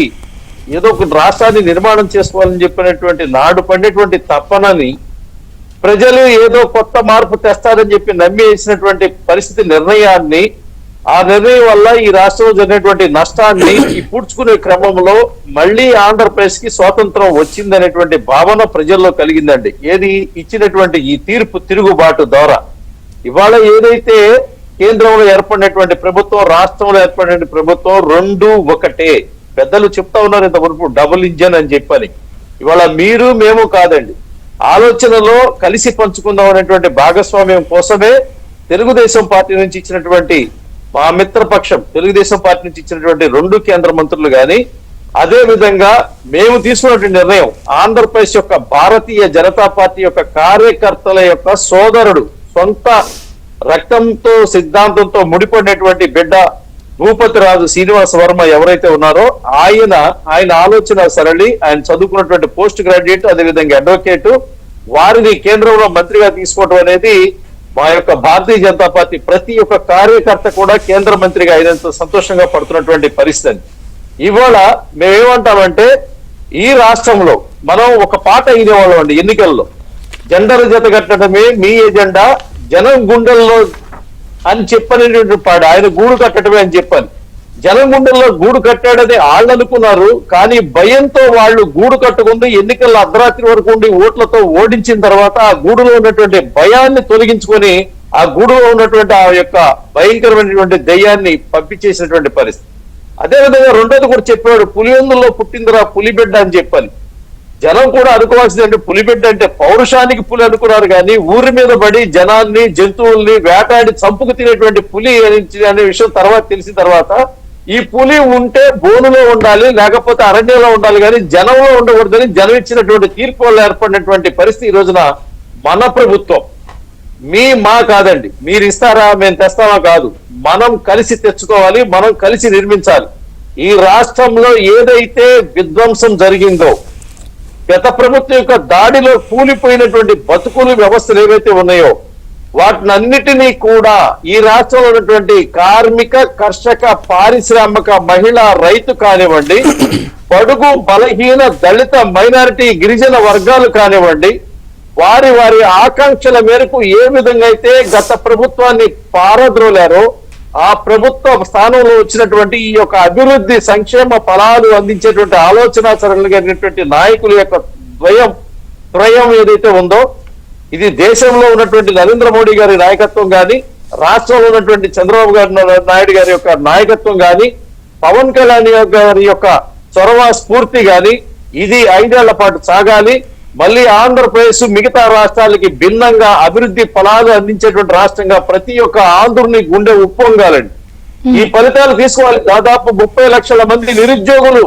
ఏదో ఒక రాష్ట్రాన్ని నిర్మాణం చేసుకోవాలని చెప్పినటువంటి నాడు పడినటువంటి తపనని ప్రజలు ఏదో కొత్త మార్పు తెస్తారని చెప్పి నమ్మి వేసినటువంటి పరిస్థితి నిర్ణయాన్ని, ఆ నిర్ణయం వల్ల ఈ రాష్ట్రంలో జరిగినటువంటి నష్టాన్ని ఈ పూడ్చుకునే క్రమంలో మళ్ళీ ఆంధ్రప్రదేశ్ కి స్వాతంత్రం వచ్చిందనేటువంటి భావన ప్రజల్లో కలిగిందండి. ఏది ఇచ్చినటువంటి ఈ తీర్పు తిరుగుబాటు ద్వారా ఇవాళ ఏదైతే కేంద్రంలో ఏర్పడినటువంటి ప్రభుత్వం, రాష్ట్రంలో ఏర్పడిన ప్రభుత్వం రెండు ఒకటే. పెద్దలు చెప్తా ఉన్నారు ఇంతవరకు డబుల్ ఇంజన్ అని చెప్పని. ఇవాళ మీరు మేము కాదండి, ఆలోచనలో కలిసి పంచుకుందాం అనేటువంటి భాగస్వామ్యం కోసమే తెలుగుదేశం పార్టీ నుంచి ఇచ్చినటువంటి మా మిత్రపక్షం తెలుగుదేశం పార్టీ నుంచి ఇచ్చినటువంటి 2 కేంద్ర మంత్రులు గాని, అదే విధంగా మేము తీసుకున్నటువంటి నిర్ణయం ఆంధ్రప్రదేశ్ యొక్క భారతీయ జనతా పార్టీ యొక్క కార్యకర్తల యొక్క సోదరుడు, సొంత రక్తంతో సిద్ధాంతంతో ముడిపడినటువంటి బిడ్డ భూపతి రాజు శ్రీనివాస వర్మ ఎవరైతే ఉన్నారో ఆయన ఆలోచన సరళి, ఆయన చదువుకున్నటువంటి పోస్ట్ గ్రాడ్యుయేట్, అదేవిధంగా అడ్వకేట్, వారిని కేంద్రంలో మంత్రిగా తీసుకోవడం అనేది మా యొక్క భారతీయ జనతా పార్టీ ప్రతి ఒక్క కార్యకర్త కూడా కేంద్ర మంత్రిగా అయినంత సంతోషంగా పడుతున్నటువంటి పరిస్థితి. ఇవాళ మేమేమంటామంటే, ఈ రాష్ట్రంలో మనం ఒక పాట అయినవాళ్ళం అండి ఎన్నికల్లో, జెండర్ జత కట్టడమే మీ ఎజెండా, జనం గుండెల్లో అని చెప్పనేటువంటి పాడు, ఆయన గూడు కట్టడమే అని చెప్పాను. జనం గుండెల్లో గూడు కట్టాడని వాళ్ళు అనుకున్నారు, కానీ భయంతో వాళ్ళు గూడు కట్టుకుంది ఎన్నికల్లో అర్ధరాత్రి వరకు ఉండి ఓట్లతో ఓడించిన తర్వాత ఆ గూడులో ఉన్నటువంటి భయాన్ని తొలగించుకొని ఆ గూడులో ఉన్నటువంటి ఆ యొక్క భయంకరమైనటువంటి దయ్యాన్ని పంపించేసినటువంటి పరిస్థితి. అదేవిధంగా రెండోది కూడా చెప్పాడు, పులివెందుల్లో పుట్టిందిరా పులిబిడ్డ అని చెప్పాలి. జనం కూడా అనుకోవాల్సింది అంటే పులిబిడ్డ అంటే పౌరుషానికి పులి అనుకున్నారు, కానీ ఊరి మీద పడి జనాన్ని, జంతువుల్ని వేటాడి చంపుకు తినేటువంటి పులి అనే విషయం తర్వాత తెలిసిన తర్వాత, ఈ పులి ఉంటే బోనులో ఉండాలి, లేకపోతే అరణ్యంలో ఉండాలి, కానీ జనంలో ఉండకూడదని జనం ఇచ్చినటువంటి తీర్పు వల్ల ఏర్పడినటువంటి పరిస్థితి ఈ రోజున మన ప్రభుత్వం. మా కాదండి, మీరు ఇస్తారా మేము తెస్తామా కాదు, మనం కలిసి తెచ్చుకోవాలి, మనం కలిసి నిర్మించాలి. ఈ రాష్ట్రంలో ఏదైతే విధ్వంసం జరిగిందో, గత ప్రభుత్వం యొక్క దాడిలో కూలిపోయినటువంటి బతుకులు వ్యవస్థలు ఏవైతే ఉన్నాయో వాటినన్నిటినీ కూడా ఈ రాష్ట్రంలో ఉన్నటువంటి కార్మిక, కర్షక, పారిశ్రామిక, మహిళా, రైతు కానివ్వండి, బడుగు బలహీన, దళిత, మైనారిటీ, గిరిజన వర్గాలు కానివ్వండి, వారి ఆకాంక్షల మేరకు ఏ విధంగా అయితే గత ప్రభుత్వాన్ని పారద్రోలారో ఆ ప్రభుత్వ స్థానంలో వచ్చినటువంటి ఈ యొక్క అభివృద్ధి సంక్షేమ ఫలాలు అందించేటువంటి ఆలోచన సరళిగినటువంటి నాయకుల యొక్క త్రయం ఏదైతే ఉందో, ఇది దేశంలో ఉన్నటువంటి నరేంద్ర మోడీ గారి నాయకత్వం గాని, రాష్ట్రంలో ఉన్నటువంటి చంద్రబాబు నాయుడు గారి యొక్క నాయకత్వం గాని, పవన్ కళ్యాణ్ గారి యొక్క చొరవ స్ఫూర్తి గాని, ఇది 5 ఏళ్ల పాటు సాగాలి. మళ్ళీ ఆంధ్రప్రదేశ్ మిగతా రాష్ట్రాలకి భిన్నంగా అభివృద్ధి ఫలాలు అందించేటువంటి రాష్ట్రంగా ప్రతి ఒక్క ఆంధ్రుని గుండె ఉప్పొంగాలండి. ఈ ఫలితాలు తీసుకోవాలి. దాదాపు 30 లక్షల మంది నిరుద్యోగులు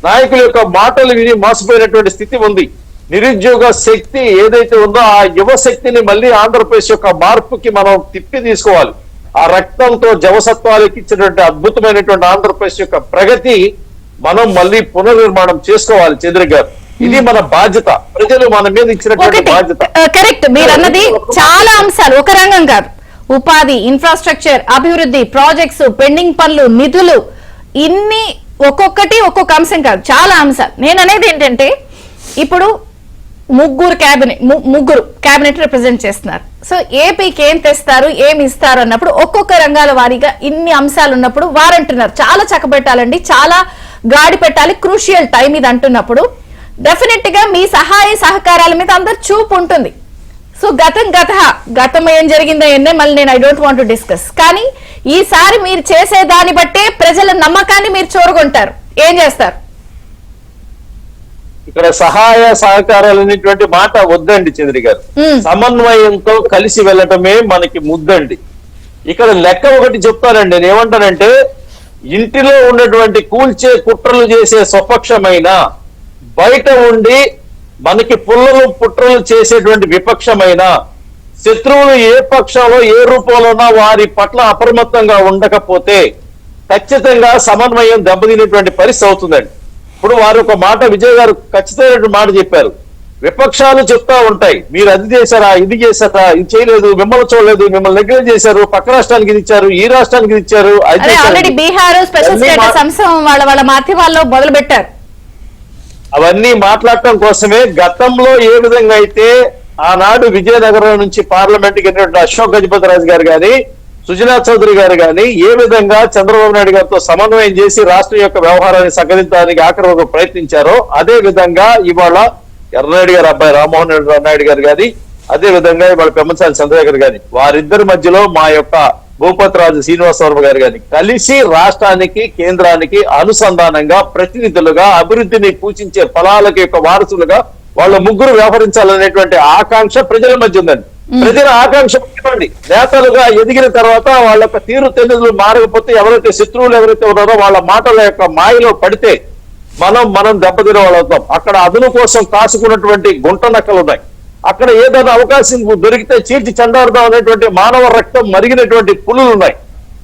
నాయకుల యొక్క మాటలు విని మోసపోయినటువంటి స్థితి ఉంది. నిరుద్యోగ శక్తి ఏదైతే ఉందో ఆ యువ శక్తిని మళ్ళీ ఆంధ్రప్రదేశ్ యొక్క మార్పుకి మనం తిప్పి తీసుకోవాలి. ఆ రక్తంతో జవసత్వాలకి ఇచ్చినటువంటి అద్భుతమైనటువంటి ఆంధ్రప్రదేశ్ యొక్క ప్రగతి మనం మళ్ళీ పునర్నిర్మాణం చేసుకోవాలి. చంద్ర గారు, ఇది మన బాధ్యత, ప్రజలు మన మీద ఇచ్చినటువంటి బాధ్యత. కరెక్ట్, మీరు అన్నది చాలా అంశాలు, ఒక రంగం కాదు. ఉపాధి, ఇన్ఫ్రాస్ట్రక్చర్, అభివృద్ధి, ప్రాజెక్ట్స్, పెండింగ్ పనులు, నిధులు, ఇన్ని ఒక్కొక్కటి ఒక్కొక్క అంశం కాదు, చాలా అంశాలు. నేను అనేది ఏంటంటే, ఇప్పుడు ముగ్గురు క్యాబినెట్ రిప్రజెంట్ చేస్తున్నారు. సో ఏపీకి ఏం తెస్తారు, ఏమి ఇస్తారు అన్నప్పుడు ఒక్కొక్క రంగాల వారీగా ఇన్ని అంశాలు ఉన్నప్పుడు వారంటున్నారు చాలా చక్కబెట్టాలండి, చాలా గాడి పెట్టాలి, క్రూషియల్ టైం ఇది అంటున్నప్పుడు డెఫినెట్ గా మీ సహాయ సహకారాల మీద అందరు చూపు ఉంటుంది. సో గతం ఏం జరిగిందో ఎన్నే మళ్ళీ నేను I don't want to discuss. కానీ ఈసారి మీరు చేసే దాన్ని బట్టే ప్రజల నమ్మకాన్ని మీరు చూరగొంటారు. ఏం చేస్తారు? ఇక్కడ సహాయ సహకారాలు అనేటువంటి మాట వద్దండి చంద్రి గారు. సమన్వయంతో కలిసి వెళ్ళటమే మనకి ముద్దండి. ఇక్కడ లెక్క ఒకటి చెప్తానండి, నేను ఏమంటానంటే, ఇంటిలో ఉన్నటువంటి కూల్చే కుట్రలు చేసే స్వపక్షమైన, బయట ఉండి మనకి పుల్లలు పుట్రలు చేసేటువంటి విపక్షమైన, శత్రువులు ఏ పక్షంలో ఏ రూపంలోనా వారి పట్ల అప్రమత్తంగా ఉండకపోతే ఖచ్చితంగా సమన్వయం దెబ్బతినేటువంటి పరిస్థితి అవుతుందండి. ఇప్పుడు వారు ఒక మాట, విజయ్ గారు ఖచ్చితమైన మాట చెప్పారు. విపక్షాలు చెప్తా ఉంటాయి, మీరు అది చేశారా, ఇది చేశారా, ఇది చేయలేదు, మిమ్మల్ని చూడలేదు, మిమ్మల్ని నెగ్లెక్ట్ చేశారు, పక్క రాష్ట్రానికి ఇది ఇచ్చారు, ఈ రాష్ట్రానికి ఇది ఇచ్చారు. ఆల్రెడీ బీహార్ స్పెషల్ స్టేటస్ అంశం వాళ్ళ మాధ్యమాల్లో మొదలు పెట్టారు. అవన్నీ మాట్లాడటం కోసమే గతంలో ఏ విధంగా అయితే ఆనాడు విజయనగరం నుంచి పార్లమెంట్ కి వెళ్ళినటువంటి అశోక్ గజపతిరాజు గారు గాని, సుజనా చౌదరి గారు గాని ఏ విధంగా చంద్రబాబు నాయుడు గారితో సమన్వయం చేసి రాష్ట్రం యొక్క వ్యవహారాన్ని సగదించడానికి ఆఖరి ప్రయత్నించారో, అదే విధంగా ఇవాళ ఎర్రనాయుడు గారు అబ్బాయి రామ్మోహన్ నాయుడు గారు గాని, అదే విధంగా ఇవాళ పెమ్మసాని చంద్రశేఖర్ గాని, వారిద్దరి మధ్యలో మా యొక్క భూపతిరాజు శ్రీనివాసవర్మ గారు గాని కలిసి రాష్ట్రానికి కేంద్రానికి అనుసంధానంగా ప్రతినిధులుగా అభివృద్ధిని సూచించే ఫలాలకి యొక్క వారసులుగా వాళ్ళ ముగ్గురు వ్యవహరించాలనేటువంటి ఆకాంక్ష ప్రజల మధ్య ఉందండి. ప్రజల ఆకాంక్ష ఇవ్వండి. నేతలుగా ఎదిగిన తర్వాత వాళ్ళ యొక్క తీరు తెన్నులు మారకపోతే, ఎవరైతే శత్రువులు ఎవరైతే ఉన్నారో వాళ్ళ మాటల యొక్క మాయలో పడితే మనం దెబ్బతిన వాళ్ళు అవుతాం. అక్కడ అదును కోసం కాసుకున్నటువంటి గుంట నక్కలు ఉన్నాయి. అక్కడ ఏదైనా అవకాశం దొరికితే చీల్చి చెండాడుదాం అనేటువంటి మానవ రక్తం మరిగినటువంటి పులులు ఉన్నాయి.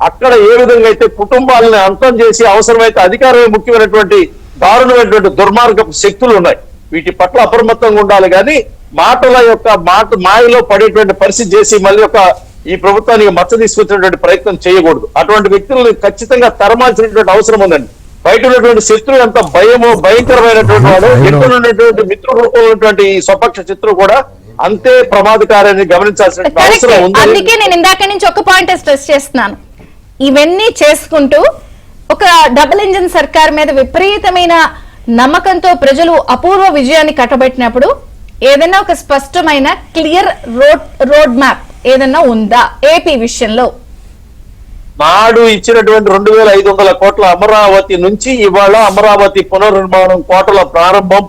అక్కడ ఏ విధంగా అయితే కుటుంబాలని అంతం చేసి అవసరమైతే అధికారమే ముఖ్యమైనటువంటి దారుణమైనటువంటి దుర్మార్గపు శక్తులు ఉన్నాయి. వీటి పట్ల అప్రమత్తంగా ఉండాలి, కానీ మాటల యొక్క మాయలో పడేటువంటి పరిస్థితి చేసి మళ్ళీ ఈ ప్రభుత్వానికి మచ్చ తీసుకొచ్చినటువంటి ప్రయత్నం చేయకూడదు. అటువంటి వ్యక్తులను ఖచ్చితంగా తరమాల్సినటువంటి అవసరం ఉందండి. బయట ఉన్నటువంటి శత్రువు ఎంత భయమో భయంకరమైనటువంటి వాడు, ఎక్కడ ఉన్నటువంటి మిత్రుల రూపంలో ఉన్నటువంటి ఈ స్వపక్ష శత్రువు కూడా అంతే ప్రమాదకారాన్ని గమనించాల్సిన అవసరం ఉంది. అందుకే నేను ఇందాక నుంచి ఒక పాయింట్ స్ట్రెస్ చేస్తున్నాను. ఇవన్నీ చేసుకుంటూ ఒక డబుల్ ఇంజిన్ సర్కార్ మీద విపరీతమైన నమ్మకంతో ప్రజలు అపూర్వ విజయాన్ని కట్టబెట్టినప్పుడు ఏదైనా ఒక స్పష్టమైన క్లియర్ రోడ్ మ్యాప్ ఏదైనా ఉందా ఏపీ విషయంలో? నాడు ఇచ్చినటువంటి 2500 కోట్ల అమరావతి నుంచి ఇవాళ అమరావతి పునర్నిర్మాణం కోటల ప్రారంభం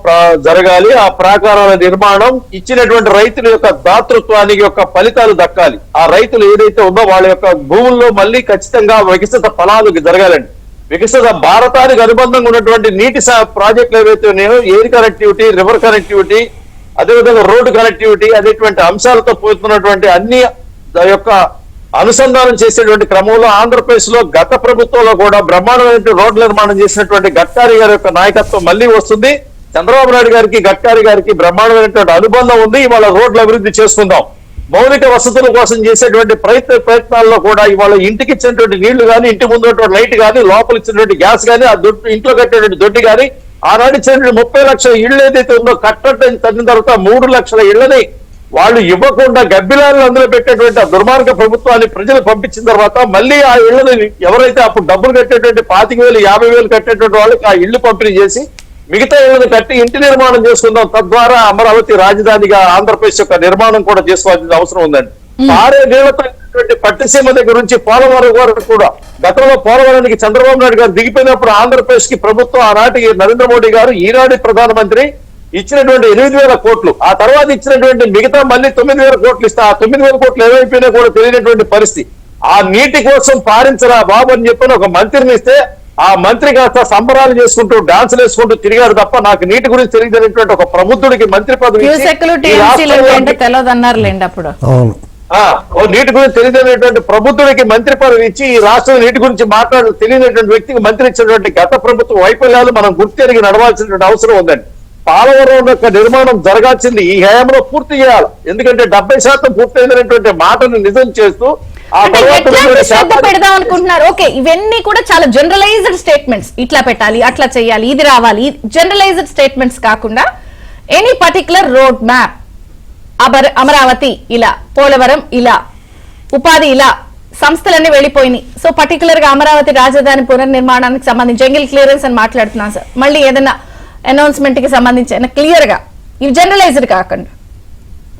జరగాలి. ఆ ప్రాకారాల నిర్మాణం ఇచ్చినటువంటి రైతుల యొక్క దాతృత్వానికి యొక్క ఫలితాలు దక్కాలి. ఆ రైతులు ఏదైతే ఉందో వాళ్ళ యొక్క భూముల్లో మళ్ళీ ఖచ్చితంగా వికసిత ఫలాలు జరగాలండి. వికసిత భారతానికి అనుబంధంగా ఉన్నటువంటి నీటి ప్రాజెక్టులు ఏవైతే ఉన్నాయో, ఎయిర్ కనెక్టివిటీ, రివర్ కనెక్టివిటీ, అదేవిధంగా రోడ్డు కనెక్టివిటీ అనేటువంటి అంశాలతో పోతున్నటువంటి అన్ని యొక్క అనుసంధానం చేసేటువంటి క్రమంలో ఆంధ్రప్రదేశ్ లో గత ప్రభుత్వంలో కూడా బ్రహ్మాండమైన రోడ్ల నిర్మాణం చేసినటువంటి గడ్కారీ గారి యొక్క నాయకత్వం మళ్ళీ వస్తుంది. చంద్రబాబు నాయుడు గారికి గడ్కారీ గారికి బ్రహ్మాండమైనటువంటి అనుబంధం ఉంది. ఇవాళ రోడ్ల అభివృద్ధి చేసుకుందాం. మౌలిక వసతుల కోసం చేసేటువంటి ప్రయత్నాల్లో కూడా ఇవాళ ఇంటికి ఇచ్చినటువంటి నీళ్లు కానీ, ఇంటి ముందు లైట్ కానీ, లోపల ఇచ్చినటువంటి గ్యాస్ కానీ, ఆ ఇంట్లో కట్టేటువంటి దొడ్డి కానీ, ఆనాడు ఇచ్చినటువంటి 30 లక్షల ఇళ్లు ఏదైతే ఉందో కట్టడం తగ్గిన తర్వాత 3 లక్షల ఇళ్లని వాళ్ళు ఇవ్వకుండా గబ్బిలాలను అందులో పెట్టేటువంటి ఆ దుర్మార్గ ప్రభుత్వాన్ని ప్రజలు పంపించిన తర్వాత మళ్ళీ ఆ ఇళ్లను ఎవరైతే అప్పుడు డబ్బులు కట్టేటువంటి 25,000 50,000 కట్టేటువంటి వాళ్ళకి ఆ ఇళ్లు పంపిణీ చేసి మిగతా ఇళ్లను కట్టి ఇంటి నిర్మాణం చేసుకుందాం, తద్వారా అమరావతి రాజధానిగా ఆంధ్రప్రదేశ్ యొక్క నిర్మాణం కూడా చేసుకోవాల్సిన అవసరం ఉందండి. పారే నీళ్లతో పట్టిసీమ దగ్గర నుంచి పోలవరం వరకు కూడా గతంలో పోలవరానికి చంద్రబాబు నాయుడు గారు దిగిపోయినప్పుడు ఆంధ్రప్రదేశ్ కి ప్రభుత్వం ఆనాటి నరేంద్ర మోడీ గారు ఈనాటి ప్రధానమంత్రి ఇచ్చినటువంటి 8,000 కోట్లు, ఆ తర్వాత ఇచ్చినటువంటి మిగతా మళ్ళీ 9,000 కోట్లు ఇస్తే ఆ 9,000 కోట్లు ఏమైపోయినా కూడా తెలియనటువంటి పరిస్థితి. ఆ నీటి కోసం పారించరా బాబు అని చెప్పిన ఒక మంత్రిని ఇస్తే ఆ మంత్రి కాస్త సంబరాలు చేసుకుంటూ డాన్సులు వేసుకుంటూ తిరిగాడు తప్ప నాకు నీటి గురించి తెలియజేటువంటి ఒక ప్రబుద్ధుడికి మంత్రి పదవి తెలియదన్నారులేండి అప్పుడు. అవును, నీటి గురించి తెలియజేటువంటి ప్రబుద్ధుడికి మంత్రి పదవి ఇచ్చి ఈ రాష్ట్రం నీటి గురించి మాట్లాడు తెలియనటువంటి వ్యక్తికి మంత్రి ఇచ్చినటువంటి గత ప్రభుత్వ వైఫల్యాలు మనం గుర్తెరిగి నడవాల్సినటువంటి అవసరం ఉందండి. పోలవరం యొక్క నిర్మాణం జరగాల్సింది ఈ హయాంలో పూర్తి చేయాలి. ఎందుకంటే 70% పూర్తయినటువంటి మాటను నిజం చేస్తూ ఆ శ్రద్ధ పెడదాం అనుకుంటున్నారు. ఓకే, ఇవన్నీ కూడా చాలా జనరలైజ్డ్ స్టేట్మెంట్స్, ఇట్లా పెట్టాలి అట్లా చేయాలి ఇది రావాలి, జనరలైజ్డ్ స్టేట్మెంట్స్ కాకుండా any particular road map, Amaravati ఇలా, పోలవరం ఇలా, ఉపాధి ఇలా, సంస్థలన్నీ వెళ్ళిపోయినాయి. సో పర్టికులర్ గా అమరావతి రాజధాని పునర్నిర్మాణానికి సంబంధించి జంగిల్ క్లియరెన్స్ అని మాట్లాడుతున్నాను సార్. మళ్ళీ ఏదైనా అనౌన్స్మెంట్ కి సంబంధించి క్లియర్ గా, ఇవి జనరలైజ్డ్ కాకుండా.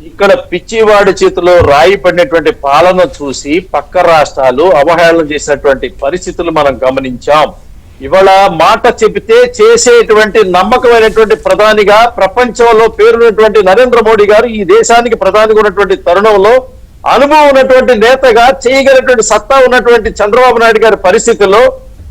ఇక్కడ పిచ్చివాడి చేతిలో రాయి పడినటువంటి పాలన చూసి పక్క రాష్ట్రాలు అవహేళన చేసినటువంటి పరిస్థితులు మనం గమనించాం. ఇవాళ మాట చెబితే చేసేటువంటి నమ్మకమైనటువంటి ప్రధానిగా ప్రపంచంలో పేరున్నటువంటి నరేంద్ర మోడీ గారు ఈ దేశానికి ప్రధానిగా ఉన్నటువంటి తరుణంలో అనుభవం ఉన్నటువంటి నేతగా చేయగలిగినటువంటి సత్తా ఉన్నటువంటి చంద్రబాబు నాయుడు గారి పరిస్థితుల్లో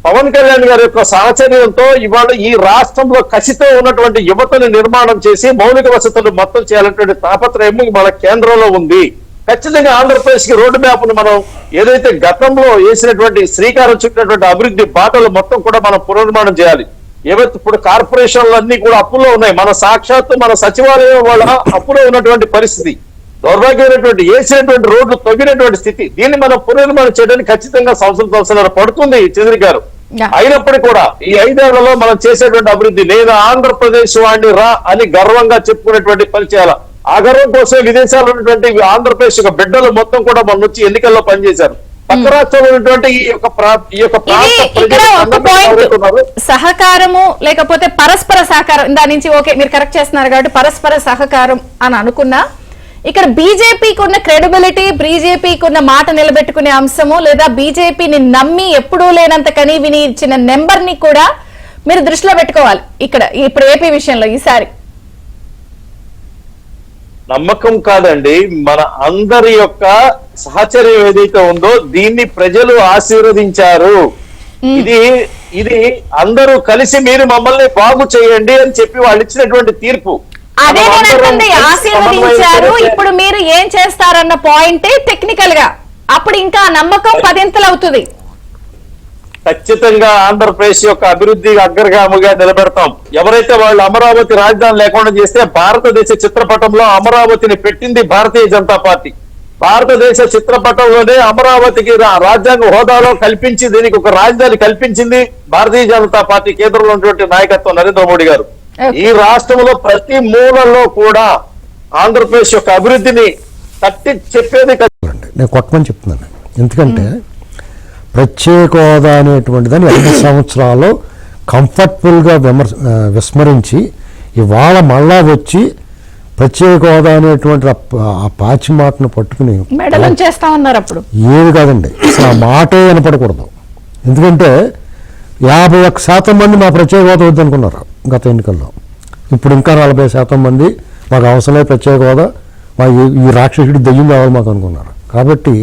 పవన్ కళ్యాణ్ గారి యొక్క సాహచర్యంతో ఇవాళ ఈ రాష్ట్రంలో కసితో ఉన్నటువంటి యువతను నిర్మాణం చేసి మౌలిక వసతులు మొత్తం చేయాలనేటువంటి తాపత్రయం మన కేంద్రంలో ఉంది. ఖచ్చితంగా ఆంధ్రప్రదేశ్ కి రోడ్డు మ్యాప్ ను మనం ఏదైతే గతంలో వేసినటువంటి శ్రీకారం చుట్టినటువంటి అభివృద్ధి బాటలు మొత్తం కూడా మనం పునర్నిర్మాణం చేయాలి. ఏవైతే ఇప్పుడు కార్పొరేషన్లు అన్ని కూడా అప్పుల్లో ఉన్నాయి, మన సాక్షాత్తు మన సచివాలయం వల్ల అప్పులో ఉన్నటువంటి పరిస్థితి, దౌర్భాగ్యమైనటువంటి వేసినటువంటి రోడ్లు తవ్వినటువంటి స్థితి, దీన్ని మనం పునర్నిర్మాణం చేయడానికి ఖచ్చితంగా సంవత్సరాలు పడుతుంది చంద్ర గారు. అయినప్పటికీ కూడా ఈ 5 ఏళ్లలో మనం చేసేటువంటి అభివృద్ధి లేదా ఆంధ్రప్రదేశ్ వాడిని రా అని గర్వంగా చెప్పుకునేటువంటి పరిచయాల ఆ గర్వం కోసం విదేశాల్లో ఉన్నటువంటి ఆంధ్రప్రదేశ్ యొక్క బిడ్డలు మొత్తం కూడా మన వచ్చి ఎన్నికల్లో పనిచేశారు. పక్క రాష్ట్రంలో ఉన్నటువంటి ఈ యొక్క సహకారము లేకపోతే పరస్పర సహకారం దాని నుంచి ఓకే మీరు కరెక్ట్ చేస్తున్నారు కాబట్టి పరస్పర సహకారం అని అనుకున్నా, ఇక్కడ బీజేపీకి ఉన్న క్రెడిబిలిటీ, బీజేపీకి ఉన్న మాట నిలబెట్టుకునే అంశము లేదా బీజేపీని నమ్మి ఎప్పుడూ లేనంత కని విని ఇచ్చిన నెంబర్ ని కూడా మీరు దృష్టిలో పెట్టుకోవాలి. ఇక్కడ ఇప్పుడు ఏపీ విషయంలో ఈసారి నమ్మకం కాదండి, మన అందరి యొక్క సహచర్యం ఏదైతే ఉందో దీన్ని ప్రజలు ఆశీర్వదించారు. ఇది అందరూ కలిసి మీరు మమ్మల్ని బాగు చేయండి అని చెప్పి వాళ్ళు ఇచ్చినటువంటి తీర్పు. అదే ఆశీర్వదించారు. ఇప్పుడు మీరు ఏం చేస్తారన్న పాయింటే టెక్నికల్ గా అప్పుడు ఇంకా నమ్మకం 10 అవుతుంది. ఖచ్చితంగా ఆంధ్రప్రదేశ్ యొక్క అభివృద్ధి అగ్రగామిగా నిలబెడతాం. ఎవరైతే వాళ్ళు అమరావతి రాజధాని లేకుండా చేస్తే భారతదేశ చిత్రపటంలో అమరావతిని పెట్టింది భారతీయ జనతా పార్టీ. భారతదేశ చిత్రపటంలోనే అమరావతికి రాజ్యాంగ హోదాలో కల్పించి దీనికి ఒక రాజధాని కల్పించింది భారతీయ జనతా పార్టీ కేంద్రంలో ఉన్నటువంటి నాయకత్వం నరేంద్ర మోడీ గారు. ఈ రాష్ట్రంలో ప్రతి మూలలో కూడా ఆంధ్రప్రదేశ్ యొక్క అభివృద్ధిని తట్టి చెప్పేది. నేను కొట్టమని చెప్తున్నాను, ఎందుకంటే ప్రత్యేక హోదా అనేటువంటి దాన్ని 5 సంవత్సరాలు కంఫర్టబుల్గా విస్మరించి ఇవాళ మళ్ళా వచ్చి ప్రత్యేక హోదా అనేటువంటి ఆ పాచి మాటను పట్టుకుని చేస్తామన్నారు. అప్పుడు ఏది కాదండి, అసలు ఆ మాటే వినపడకూడదు. ఎందుకంటే 51% మంది మా ప్రత్యేక హోదా వద్దనుకున్నారు గత ఎన్నికల్లో. ఇప్పుడు ఇంకా 40% మంది మాకు అవసరమే ప్రత్యేక హోదా, మా ఈ రాక్షసుడి దెయ్యం కావాలి మాకు అనుకున్నారు. కాబట్టి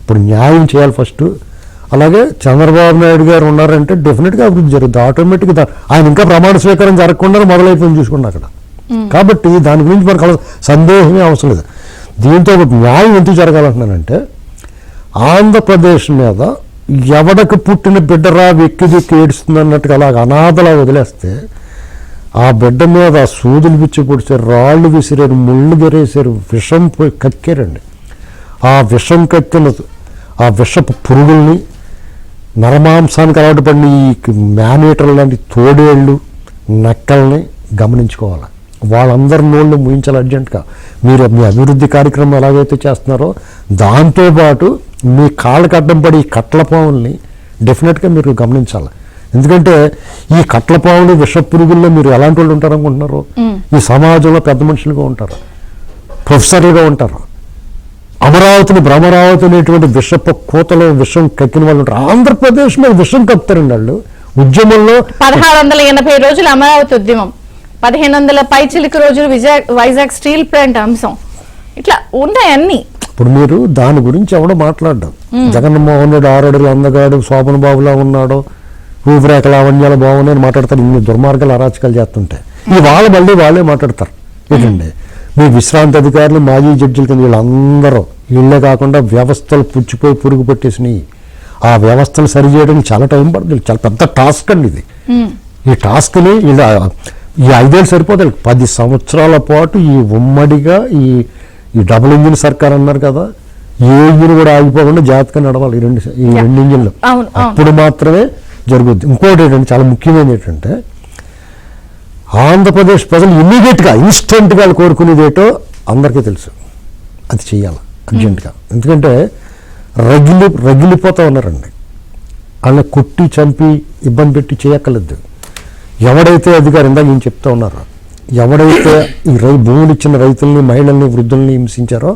ఇప్పుడు న్యాయం చేయాలి ఫస్ట్. అలాగే చంద్రబాబు నాయుడు గారు ఉన్నారంటే డెఫినెట్గా అభివృద్ధి జరుగుతుంది ఆటోమేటిక్గా. ఆయన ఇంకా ప్రమాణ స్వీకారం జరగకుండా మొదలైపోయింది చూసుకున్నా అక్కడ. కాబట్టి దాని గురించి మనకు సందేహమే అవసరం లేదు. దీంతో న్యాయం ఎందుకు జరగాలంటున్నానంటే ఆంధ్రప్రదేశ్ మీద ఎవడకు పుట్టిన బిడ్డరా వెక్కి దిక్కి ఏడుస్తుంది అన్నట్టుగా అలాగ అనాథలా వదిలేస్తే ఆ బిడ్డ మీద సూదులు పిచ్చి పొడిచారు, రాళ్ళు విసిరారు, ముళ్ళు గెరేసారు, విషం కక్కారండి. ఆ విషం కక్కిన ఆ విషపు పురుగుల్ని, నరమాంసానికి అలవాటు పడిన ఈ మేనేటర్లు లాంటి తోడేళ్ళు, నక్కల్ని గమనించుకోవాలి. వాళ్ళందరి నోళ్ళు ముయించాలి అర్జెంటుగా. మీరు మీ అభివృద్ధి కార్యక్రమం ఎలాగైతే చేస్తున్నారో దాంతోపాటు మీ కాళ్ళకి అడ్డం పడి ఈ కట్ల పాముల్ని డెఫినెట్గా మీరు గమనించాలి. ఎందుకంటే ఈ కట్ల పాములు విష పురుగుల్లో మీరు ఎలాంటి వాళ్ళు ఉంటారు అనుకుంటున్నారు? ఈ సమాజంలో పెద్ద మనుషులుగా ఉంటారు, ప్రొఫెసర్లుగా ఉంటారు. అమరావతిని భ్రమరావతి అనేటువంటి విషపు కూతలో విషం కక్కిన వాళ్ళు ఉంటారు. ఆంధ్రప్రదేశ్లో విషం కక్కుతారండి వాళ్ళు. ఉద్యమంలో 1680 రోజులు అమరావతి ఉద్యమం, 1500 పైచిలికి రోజులు వైజాగ్ స్టీల్ ప్లాంట్ అంశం, ఇట్లా ఉన్నాయన్నీ. ఇప్పుడు మీరు దాని గురించి ఎవడో మాట్లాడ్డాం. జగన్మోహన్ రెడ్డి 6 అడుగులు అందగాడు, శోభన్ బాబులా ఉన్నాడు, రూపురేఖ లావణ్యాలు బాగున్నాయని మాట్లాడతారు. ఇన్ని దుర్మార్గాలు అరాచకాలు చేస్తుంటే ఇవాళ మళ్ళీ వాళ్ళే మాట్లాడతారు. ఏంటండి మీ విశ్రాంతి అధికారులు, మాజీ జడ్జిలు కింద వీళ్ళందరూ వీళ్ళే కాకుండా వ్యవస్థలు పుచ్చిపోయి పురుగు పట్టేసినాయి. ఆ వ్యవస్థలు సరిచేయడానికి చాలా టైం పడుతుంది. చాలా పెద్ద టాస్క్ అండి ఇది. ఈ టాస్క్ని ఇలా ఈ 5 ఏళ్ళు సరిపోతుంది. 10 సంవత్సరాల పాటు ఈ ఉమ్మడిగా ఈ డబుల్ ఇంజిన్ సర్కార్ అన్నారు కదా, ఏ ఇంజిన్ కూడా ఆగిపోకుండా జాగ్రత్తగా నడవాలి ఈ రెండు ఇంజిన్లు. అప్పుడు మాత్రమే జరుగుద్ది. ఇంకోటి ఏంటంటే చాలా ముఖ్యమైనది ఏంటంటే ఆంధ్రప్రదేశ్ ప్రజలు ఇమ్మీడియట్గా ఇన్స్టెంట్గా వాళ్ళు కోరుకునేది ఏంటో అందరికీ తెలుసు. అది చెయ్యాలి అర్జెంటుగా. ఎందుకంటే రగిలిపోతూ ఉన్నారండి. వాళ్ళని కొట్టి చంపి ఇబ్బంది పెట్టి చేయక్కర్లేదు. ఎవడైతే అధికారి ఇందాక నేను చెప్తా ఉన్నారో, ఎవడైతే ఈ భూములు ఇచ్చిన రైతుల్ని, మహిళల్ని, వృద్ధుల్ని హింసించారో,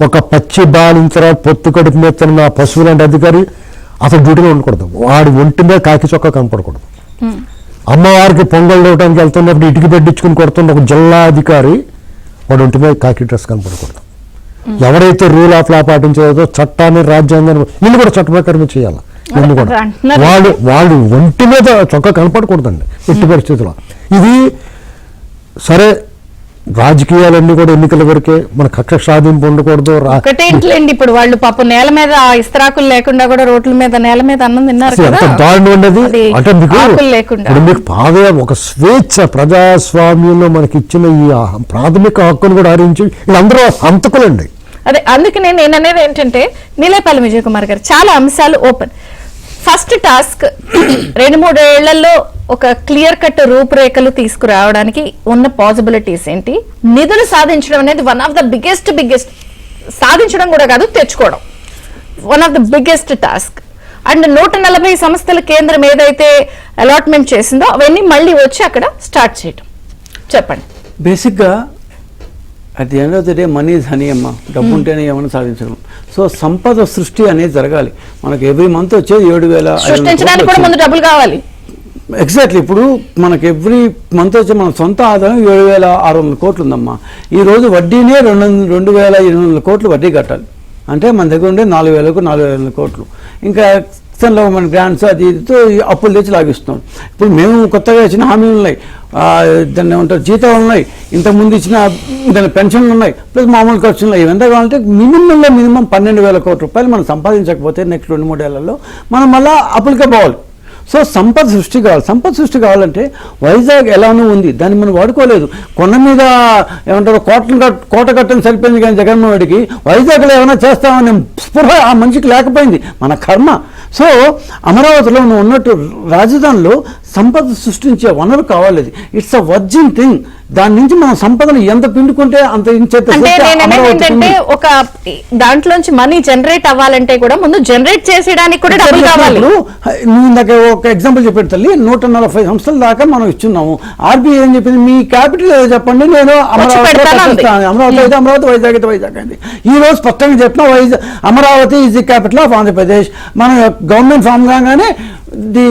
ఒక పచ్చి బాలించరా పొత్తు కడుపు మీద నా పశువు లాంటి అధికారి అసలు డ్యూటీలో ఉండకూడదు. వాడి ఒంటి మీద కాకి చొక్కా కనపడకూడదు. అమ్మవారికి పొంగల్ ఇవ్వడానికి వెళ్తున్నప్పుడు ఇటుకి పెట్టించుకుని కొడుతున్న ఒక జిల్లా అధికారి వాడు ఒంటి మీద కాకి డ్రెస్ కనపడకూడదు. ఎవరైతే రూల్ ఆఫ్ లా పాటించలేదో, చట్టాన్ని, రాజ్యాంగాన్ని వీళ్ళు కూడా చట్ట ప్రకారమే చేయాలి. వీళ్ళు కూడా వాళ్ళు ఒంటి మీద చొక్కా కనపడకూడదండి ఎట్టి పరిస్థితుల్లో. ఇది సరే, రాజకీయాలన్నీ కూడా ఎన్నికల వరకే, మన కక్ష సాధింపు ఉండకూడదు. ఒకటేంట్లేండి, ఇప్పుడు వాళ్ళు పాపం నేల మీద ఇస్త్రాకులు లేకుండా కూడా రోడ్ల మీద నేల మీద అన్నం తిన్నారు కదా. ఎంత దారుణం ఉండేది అంటే మీకు ఒక స్వేచ్ఛ ప్రజాస్వామ్యంలో మనకి ఇచ్చిన ఈ ప్రాథమిక హక్కును కూడా హరించి వీళ్ళందరూ హంతకులండి. అదే అందుకనే నేను అనేది ఏంటంటే, నీలేపల్లి విజయ్ కుమార్ గారు చాలా అంశాలు ఓపెన్. ఫస్ట్ టాస్క్ 2-3 ఏళ్లలో ఒక క్లియర్ కట్ రూపురేఖలు తీసుకురావడానికి ఉన్న పాసిబిలిటీస్ ఏంటి, నిధులు సాధించడం అనేది వన్ ఆఫ్ ద బిగ్గెస్ట్ సాధించడం కూడా కాదు, తెచ్చుకోవడం one of the biggest task. And 140 సంస్థల కేంద్రం ఏదైతే అలాట్మెంట్ చేసిందో అవన్నీ మళ్ళీ వచ్చి అక్కడ స్టార్ట్ చేయడం. చెప్పండి. బేసిక్గా at the end of the day money is honey అమ్మ. డబ్బు ఉంటేనే ఏమైనా సాధించడం. సో సంపద సృష్టి అనేది జరగాలి. మనకు ఎవ్రీ మంత్ వచ్చేది 7,000 డబ్బులు కావాలి. ఎగ్జాక్ట్లీ. ఇప్పుడు మనకు ఎవ్రీ మంత్ వచ్చే మన సొంత ఆదాయం 7,600 కోట్లు ఉందమ్మా. ఈరోజు వడ్డీనే 2,800 కోట్లు వడ్డీ కట్టాలి. అంటే మన దగ్గర ఉండే 4,000 కోట్లు. ఇంకా ఎక్స్టర్నల్ గవర్నమెంట్ గ్రాంట్స్ అది ఇదితో అప్పులు తెచ్చి లాగిస్తున్నాం. ఇప్పుడు మేము కొత్తగా ఇచ్చిన హామీలు ఉన్నాయి, దాన్ని ఏమంటారు జీతాలు ఉన్నాయి, ఇంతకుముందు ఇచ్చిన దాని పెన్షన్లు ఉన్నాయి, ప్లస్ మామూలు ఖర్చులు ఉన్నాయి. ఎంత కావాలంటే మినిమం 12,000 కోట్ల రూపాయలు మనం సంపాదించకపోతే నెక్స్ట్ 2-3 ఏళ్లలో మనం మళ్ళీ అప్పులకే పోవాలి. సో సంపద సృష్టి కావాలి. సంపద సృష్టి కావాలంటే వైజాగ్ ఎలానో ఉంది, దాన్ని మనం వాడుకోలేదు. కొండ మీద ఏమంటారు కోట కట్టని సరిపోయింది, కానీ జగన్మోహన్ రెడ్డికి వైజాగ్లో ఏమైనా చేస్తామని స్పృహ ఆ మనిషికి లేకపోయింది. మన కర్మ. సో అమరావతిలో నువ్వు ఉన్నట్టు రాజధానిలో సంపద సృష్టించే వనరు కావాలి. It's a virgin thing. దాని నుంచి మనం సంపదను ఎంత పిండుకుంటే అంత ఏంటంటే ఒక దాంట్లోంచి మనీ జనరేట్ అవ్వాలంటే కూడా ముందు జనరేట్ చేసేయడానికి కూడా డబ్బులు కావాలి. నువ్వు ఇందాక ఒక ఎగ్జాంపుల్ చెప్పాడు తల్లి, 140 సంస్థల దాకా మనం ఇచ్చున్నాము. ఆర్బీఐ ఏం చెప్పింది, మీ క్యాపిటల్ ఏదో చెప్పండి, నేను అమరావతి అయితే అమరావతి, వైజాగ్ అయితే వైజాగ్ అయింది. ఈ రోజు స్పష్టంగా చెప్పిన Amaravati is the capital of Andhra Pradesh. మన గవర్నమెంట్ ఫామ్ కాగానే the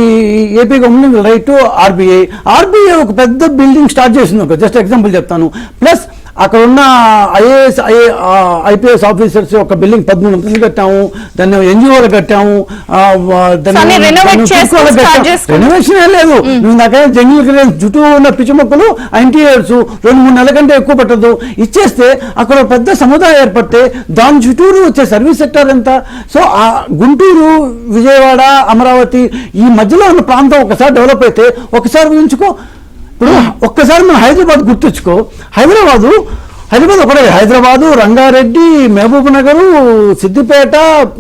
AP government right to RBI ఒక పెద్ద బిల్డింగ్ స్టార్ట్ చేసింది. ఒక జస్ట్ ఎగ్జాంపుల్ చెప్తాను. ప్లస్ అక్కడ ఉన్న ఐపీఎస్ ఆఫీసర్స్ ఒక బిల్డింగ్ 13 అంతస్తులు కట్టాము, దాన్ని ఎన్జిఓలు కట్టాము, రెనోవేషన్ ఏ లేదు. నాకైనా జంగిల్ చుట్టూ ఉన్న పిచ్చి మొక్కలు ఇంటీరియర్స్ 2-3 నెలల కంటే ఎక్కువ పట్టదు. ఇచ్చేస్తే అక్కడ పెద్ద సముదాయం ఏర్పడితే దాని చుట్టూరు వచ్చే సర్వీస్ సెక్టర్ ఎంత. సో ఆ గుంటూరు, విజయవాడ, అమరావతి ఈ మధ్యలో ఉన్న ప్రాంతం ఒకసారి డెవలప్ అయితే ఒకసారి ఊహించుకో. ఇప్పుడు ఒక్కసారి మనం హైదరాబాద్ గుర్తుంచుకో. హైదరాబాద్ ఒకటే. హైదరాబాదు, రంగారెడ్డి, మహబూబ్ నగర్, సిద్దిపేట,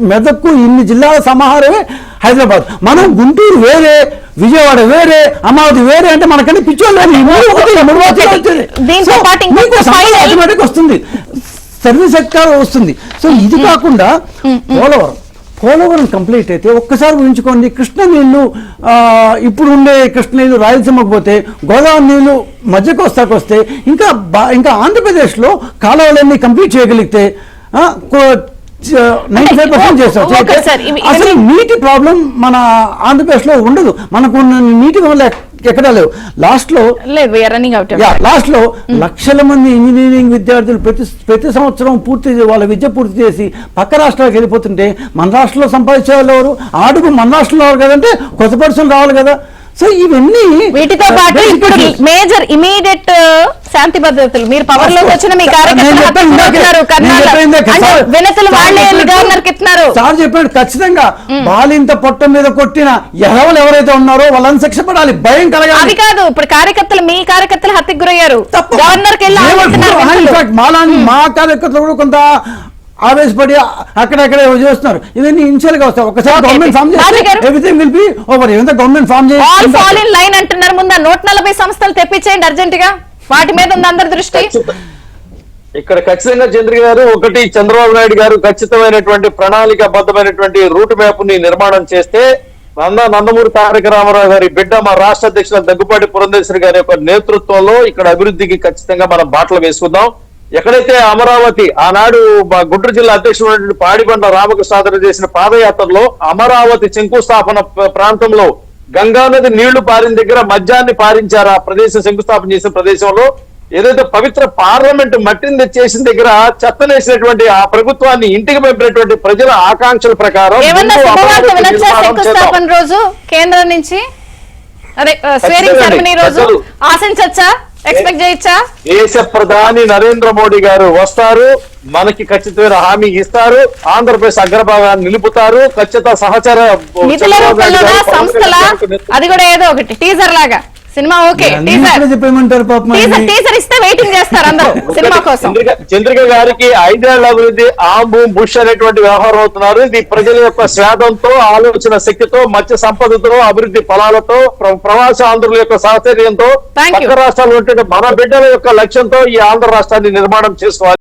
మెదక్కు ఇన్ని జిల్లాల సమాహారమే హైదరాబాద్. మనం గుంటూరు వేరే, విజయవాడ వేరే, అమరావతి వేరే అంటే మనకంటే పిచ్చోళ్ళు దీంతో పాటు ఇంకొక final- ఆటోమేటిక్ వస్తుంది, సర్వీస్ సెక్టర్ వస్తుంది. సో ఇది కాకుండా పోలవరం కంప్లీట్ అయితే ఒక్కసారి ఊహించుకోండి, కృష్ణ నీళ్లు ఇప్పుడు ఉండే కృష్ణ నీళ్లు రాయలసీమకు పోతే, గోదావరి నీళ్లు మధ్య కోస్తాకు వస్తే, ఇంకా ఆంధ్రప్రదేశ్లో కాలువలన్నీ కంప్లీట్ చేయగలిగితే 95% చేస్తాం. ఓకే సార్, అసలు నీటి ప్రాబ్లం మన ఆంధ్రప్రదేశ్లో ఉండదు. మనకు నీటి వల్ల ఎక్కడా లేవు. లాస్ట్ లో లక్షల మంది ఇంజనీరింగ్ విద్యార్థులు ప్రతి సంవత్సరం వాళ్ళ విద్య పూర్తి చేసి పక్క రాష్ట్రాలకు వెళ్ళిపోతుంటే మన రాష్ట్రంలో సంపాదించే వాళ్ళు ఎవరు? అడుగు మన రాష్ట్రంలో ఎవరు కదంటే కొత్త పర్సన్ రావాలి కదా. సో ఇవన్నీ వీటితో పాటు ఇప్పుడు మేజర్ ఇమీడియట్ శాంతి భద్రతలు మీరు పవర్ లోకి వచ్చిన మీ సార్ చెప్పాడు ఖచ్చితంగా బాలింత పొట్ట మీద కొట్టిన ఎవరైతే ఉన్నారో వాళ్ళని శిక్ష పడాలి, భయం కలగాలి. అది కాదు, ఇప్పుడు మీ కార్యకర్తలు హత్యకు గురయ్యారు, గవర్నర్ మా కార్యకర్తలు కూడా కొంత ఆవేశపడి అక్కడక్కడ చేస్తున్నారు. ఇవన్నీ ఇనిషియల్ గా వస్తాయి. ఒకసారి గవర్నమెంట్ ఫామ్ చేస్తే ఎవ్రీథింగ్ విల్ బి ఓవర్. ఏమంటే గవర్నమెంట్ ఫామ్ చేసి లైన్ అంటున్నారు. ముందు 140 సంస్థలు తెప్పించేయండి అర్జెంట్ గా, వాటి మీద ఉంది అందరి దృష్టి. ఇక్కడ ఖచ్చితంగా చంద్ర గారు, ఒకటి చంద్రబాబు నాయుడు గారు ఖచ్చితమైనటువంటి ప్రణాళికాబద్ధమైనటువంటి రూట్ మ్యాప్ ని నిర్మాణం చేస్తే నందమూరి తారక రామారావు గారి బిడ్డ మా రాష్ట్ర అధ్యక్షులు దగ్గుపాటి పురంధేశ్వరి గారి యొక్క నేతృత్వంలో ఇక్కడ అభివృద్ధికి ఖచ్చితంగా మనం బాటలు వేసుకుందాం. ఎక్కడైతే అమరావతి ఆనాడు గుంటూరు జిల్లా అధ్యక్షుడు పాడిబండ్ల రామకృష్ణారావు చేసిన పాదయాత్రలో అమరావతి శంకుస్థాపన ప్రాంతంలో గంగానది నీళ్లు పారిన దగ్గర మద్యాన్ని పారించారు. ఆ ప్రదేశం శంకుస్థాపన చేసిన ప్రదేశంలో ఏదైతే పవిత్ర పార్లమెంట్ మట్టిని తెచ్చేసిన దగ్గర చెత్తనేసినటువంటి ఆ ప్రభుత్వాన్ని ఇంటికి పంపినటువంటి ప్రజల ఆకాంక్షల ప్రకారం శంకుస్థాపన రోజు కేంద్రం నుంచి అదే స్వేరింగ్ సెరమనీ రోజు ఆశించచ్చా, ఎక్స్పెక్ట్ చేయొచ్చా? దేశ ప్రధాని నరేంద్ర మోడీ గారు వస్తారు, మనకి ఖచ్చితమైన హామీ ఇస్తారు, ఆంధ్రప్రదేశ్ అగ్రభాగాన్ని నిలుపుతారు. ఖచ్చిత సహచర నిధుల రూపంలో సంస్థల అది కూడా ఏదో ఒకటి టీజర్ లాగా సినిమా. ఓకే, టీజర్ ఇస్తే వెయిటింగ్ చేస్తారు అందరూ సినిమా కోసం. చంద్రిక గారికి 5 ఏళ్ల అభివృద్ధి ఆంబు బుష్ అనేటువంటి వ్యవహారం అవుతున్నారు. ఇది ప్రజల యొక్క శ్వాదంతో, ఆలోచన శక్తితో, మత్స్య సంపదతో, అభివృద్ధి ఫలాలతో, ప్రవాస ఆంధ్రుల యొక్క సహచర్యంతో, పక్క రాష్ట్రాలు ఉంటే మన బిడ్డల యొక్క లక్ష్యంతో ఈ ఆంధ్ర రాష్ట్రాన్ని నిర్మాణం చేసుకోవాలి.